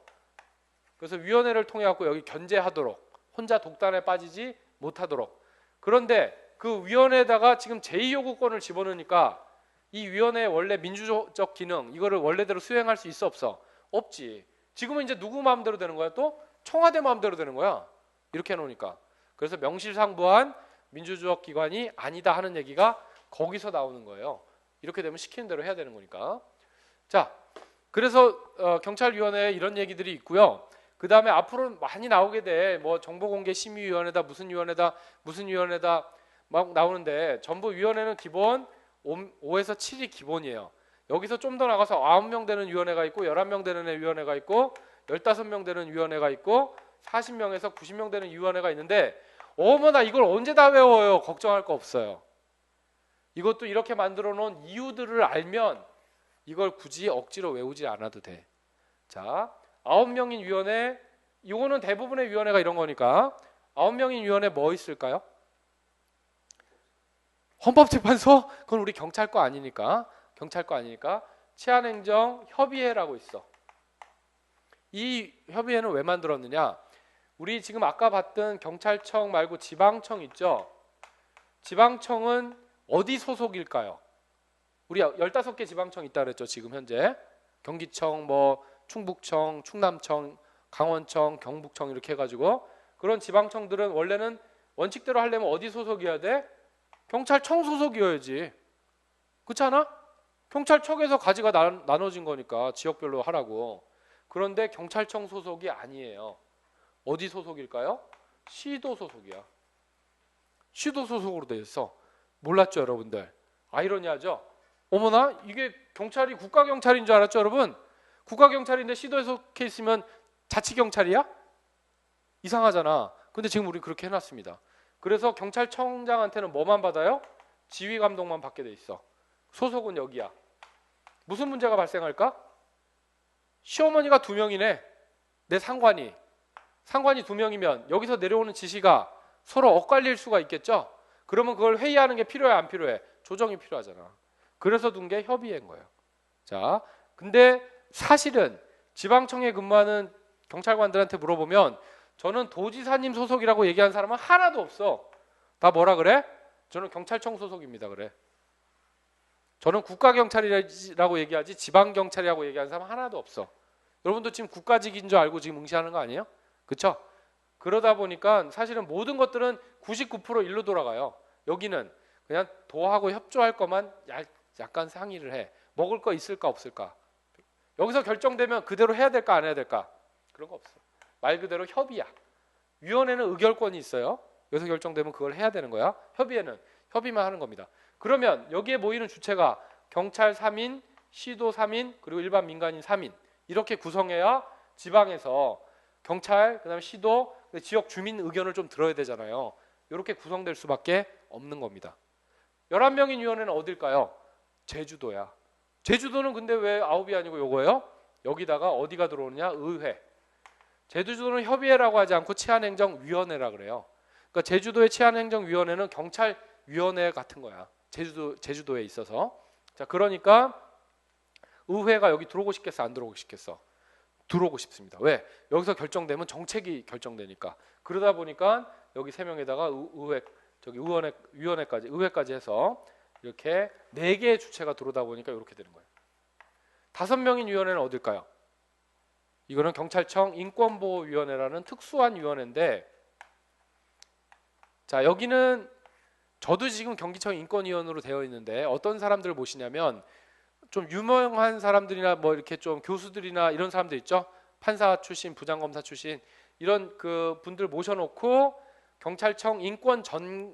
그래서 위원회를 통해 갖고 여기 견제하도록 혼자 독단에 빠지지 못하도록. 그런데 그 위원회에다가 지금 제2요구권을 집어넣으니까 이 위원회의 원래 민주적 기능 이거를 원래대로 수행할 수 있어 없어? 없지. 지금은 이제 누구 마음대로 되는 거야? 또 청와대 마음대로 되는 거야. 이렇게 해놓으니까. 그래서 명실상부한 민주적 기관이 아니다 하는 얘기가 거기서 나오는 거예요. 이렇게 되면 시키는 대로 해야 되는 거니까. 자, 그래서 경찰위원회에 이런 얘기들이 있고요. 그 다음에 앞으로 많이 나오게 돼. 뭐 정보공개심의위원회다, 무슨 위원회다 막 나오는데 전부 위원회는 기본 5에서 7이 기본이에요. 여기서 좀 더 나가서 9명 되는 위원회가 있고 11명 되는 위원회가 있고 15명 되는 위원회가 있고 40명에서 90명 되는 위원회가 있는데 어머나 이걸 언제 다 외워요. 걱정할 거 없어요. 이것도 이렇게 만들어 놓은 이유들을 알면 이걸 굳이 억지로 외우지 않아도 돼. 자, 9명인 위원회, 이거는 대부분의 위원회가 이런 거니까 9명인 위원회 뭐 있을까요? 헌법재판소? 그건 우리 경찰 거 아니니까. 치안행정협의회라고 있어. 이 협의회는 왜 만들었느냐? 우리 지금 아까 봤던 경찰청 말고 지방청 있죠? 지방청은 어디 소속일까요? 우리 15개 지방청 있다 그랬죠, 지금 현재. 경기청, 뭐 충북청, 충남청, 강원청, 경북청 이렇게 해가지고 그런 지방청들은 원래는 원칙대로 하려면 어디 소속이어야 돼? 경찰청 소속이어야지. 그렇지 않아? 경찰청에서 가지가 나눠진 거니까 지역별로 하라고. 그런데 경찰청 소속이 아니에요. 어디 소속일까요? 시도 소속이야. 시도 소속으로 돼 있어. 몰랐죠, 여러분들? 아이러니하죠? 어머나, 이게 경찰이 국가경찰인 줄 알았죠, 여러분? 국가경찰인데 시도에 속해 있으면 자치경찰이야? 이상하잖아. 근데 지금 우리 그렇게 해놨습니다. 그래서 경찰청장한테는 뭐만 받아요? 지휘감독만 받게 돼 있어. 소속은 여기야. 무슨 문제가 발생할까? 시어머니가 2명이네. 내 상관이 2명이면 여기서 내려오는 지시가 서로 엇갈릴 수가 있겠죠? 그러면 그걸 회의하는 게 필요해, 안 필요해? 조정이 필요하잖아. 그래서 둔 게 협의회인 거예요. 자, 근데 사실은 지방청에 근무하는 경찰관들한테 물어보면 저는 도지사님 소속이라고 얘기하는 사람은 하나도 없어. 다 뭐라 그래? 저는 경찰청 소속입니다. 그래. 저는 국가경찰이라고 얘기하지 지방경찰이라고 얘기하는 사람 하나도 없어. 여러분도 지금 국가직인 줄 알고 지금 응시하는 거 아니에요? 그렇죠? 그러다 보니까 사실은 모든 것들은 99% 일로 돌아가요. 여기는 그냥 도하고 협조할 것만 약간 상의를 해. 먹을 거 있을까 없을까? 여기서 결정되면 그대로 해야 될까 안 해야 될까? 그런 거 없어. 말 그대로 협의야. 위원회는 의결권이 있어요. 여기서 결정되면 그걸 해야 되는 거야. 협의회는 협의만 하는 겁니다. 그러면 여기에 모이는 주체가 경찰 3인, 시도 3인, 그리고 일반 민간인 3인 이렇게 구성해야 지방에서 경찰, 그다음에 시도, 지역 주민 의견을 좀 들어야 되잖아요. 이렇게 구성될 수밖에 없는 겁니다. 11명인 위원회는 어딜까요? 제주도야. 제주도는 근데 왜 9이 아니고 요거예요? 여기다가 어디가 들어오느냐? 의회. 제주도는 협의회라고 하지 않고 치안행정위원회라 그래요. 그러니까 제주도의 치안행정위원회는 경찰위원회 같은 거야. 제주도에 있어서. 자, 그러니까 의회가 여기 들어오고 싶겠어, 안 들어오고 싶겠어? 들어오고 싶습니다. 왜? 여기서 결정되면 정책이 결정되니까. 그러다 보니까 여기 3명에다가 의회, 저기 의회까지 해서 이렇게 4개의 주체가 들어오다 보니까 이렇게 되는 거예요. 5명인 위원회는 어딜까요? 이거는 경찰청 인권보호위원회라는 특수한 위원회인데, 자, 여기는 저도 지금 경기청 인권위원으로 되어 있는데 어떤 사람들을 모시냐면 좀 유명한 사람들이나 뭐 이렇게 좀 교수들이나 이런 사람들 있죠. 판사 출신, 부장검사 출신 이런 그 분들 모셔놓고 경찰청 인권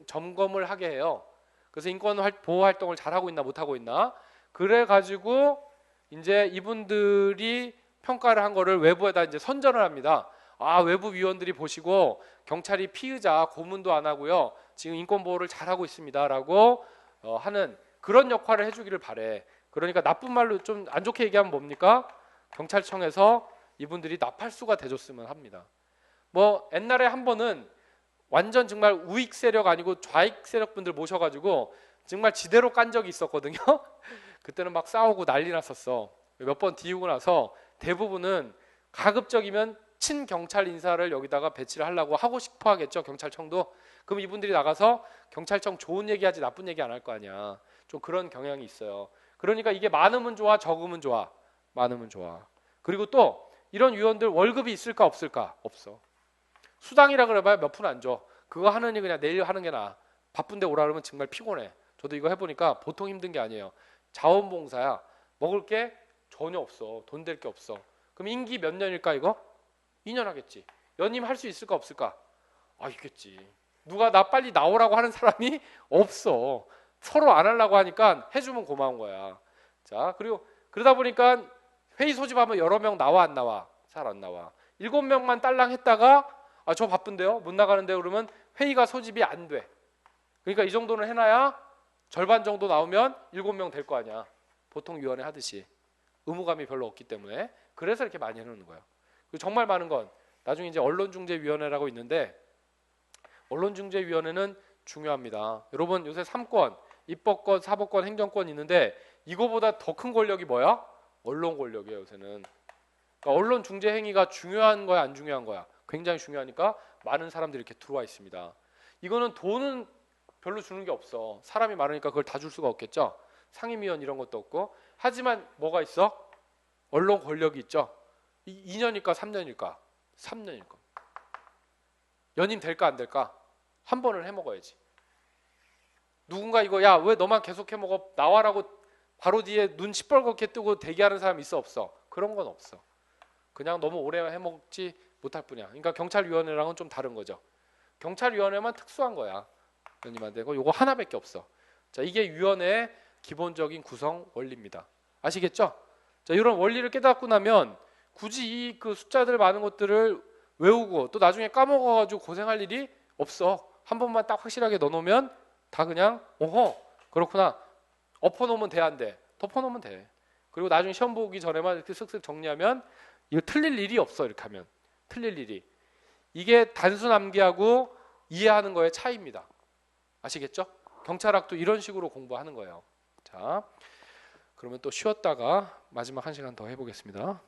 점검을 하게 해요. 그래서 인권 보호 활동을 잘하고 있나 못하고 있나 그래가지고 이제 이분들이 평가를 한 거를 외부에다 이제 선전을 합니다. 아, 외부 위원들이 보시고 경찰이 피의자 고문도 안 하고요. 지금 인권 보호를 잘하고 있습니다라고 하는 그런 역할을 해주기를 바래. 그러니까 나쁜 말로 좀 안 좋게 얘기하면 뭡니까? 경찰청에서 이분들이 나팔수가 돼줬으면 합니다. 뭐 옛날에 한 번은 완전 정말 우익 세력 아니고 좌익 세력 분들 모셔가지고 정말 지대로 깐 적이 있었거든요. 그때는 막 싸우고 난리 났었어. 몇 번 뒤우고 나서 대부분은 가급적이면 친경찰 인사를 여기다가 배치를 하려고 하고 싶어 하겠죠. 경찰청도. 그럼 이분들이 나가서 경찰청 좋은 얘기하지 나쁜 얘기 안 할 거 아니야. 좀 그런 경향이 있어요. 그러니까 이게 많으면 좋아, 적으면 좋아. 많으면 좋아. 그리고 또 이런 위원들 월급이 있을까 없을까? 없어. 수당이라 그래봐야 몇 푼 안 줘. 그거 하느니 그냥 내일 하는 게 나아. 바쁜데 오라 그러면 정말 피곤해. 저도 이거 해보니까 보통 힘든 게 아니에요. 자원봉사야. 먹을 게 전혀 없어. 돈 될 게 없어. 그럼 임기 몇 년일까 이거? 2년 하겠지. 연임 할 수 있을까 없을까? 아, 있겠지. 누가 나 빨리 나오라고 하는 사람이 없어. 서로 안 하려고 하니까 해주면 고마운 거야. 자, 그리고 그러다 보니까 회의 소집하면 여러 명 나와 안 나와? 잘 안 나와. 7명만 딸랑 했다가 아, 저 바쁜데요? 못 나가는데요? 그러면 회의가 소집이 안 돼. 그러니까 이 정도는 해놔야 절반 정도 나오면 7명 될 거 아니야. 보통 위원회 하듯이. 의무감이 별로 없기 때문에. 그래서 이렇게 많이 해놓는 거예요. 그리고 정말 많은 건 나중에 이제 언론중재위원회라고 있는데 언론중재위원회는 중요합니다. 여러분 요새 3권 입법권, 사법권, 행정권 있는데 이거보다 더 큰 권력이 뭐야? 언론 권력이에요. 요새는. 그러니까 언론 중재 행위가 중요한 거야, 안 중요한 거야? 굉장히 중요하니까 많은 사람들이 이렇게 들어와 있습니다. 이거는 돈은 별로 주는 게 없어. 사람이 많으니까 그걸 다 줄 수가 없겠죠. 상임위원 이런 것도 없고. 하지만 뭐가 있어? 언론 권력이 있죠. 2년일까 3년일까? 3년일 겁니다. 연임 될까 안 될까? 한 번을 해먹어야지. 누군가 이거 야 왜 너만 계속 해먹어? 나와라고 바로 뒤에 눈 시뻘겋게 뜨고 대기하는 사람 있어 없어? 그런 건 없어. 그냥 너무 오래 해먹지 못할 뿐이야. 그러니까 경찰위원회랑은 좀 다른 거죠. 경찰위원회만 특수한 거야. 연임 안 되고 요거 하나밖에 없어. 자, 이게 위원회의 기본적인 구성 원리입니다. 아시겠죠? 자, 이런 원리를 깨닫고 나면 굳이 이 그 숫자들 많은 것들을 외우고 또 나중에 까먹어가지고 고생할 일이 없어. 한 번만 딱 확실하게 넣어놓으면 다 그냥 어허 그렇구나. 엎어놓으면 돼 안 돼? 덮어놓으면 돼. 그리고 나중에 시험 보기 전에만 이렇게 쓱쓱 정리하면 이거 틀릴 일이 없어. 이렇게 하면 틀릴 일이. 이게 단순 암기하고 이해하는 거의 차이입니다. 아시겠죠? 경찰학도 이런 식으로 공부하는 거예요. 자, 그러면 또 쉬었다가 마지막 1시간 더 해보겠습니다.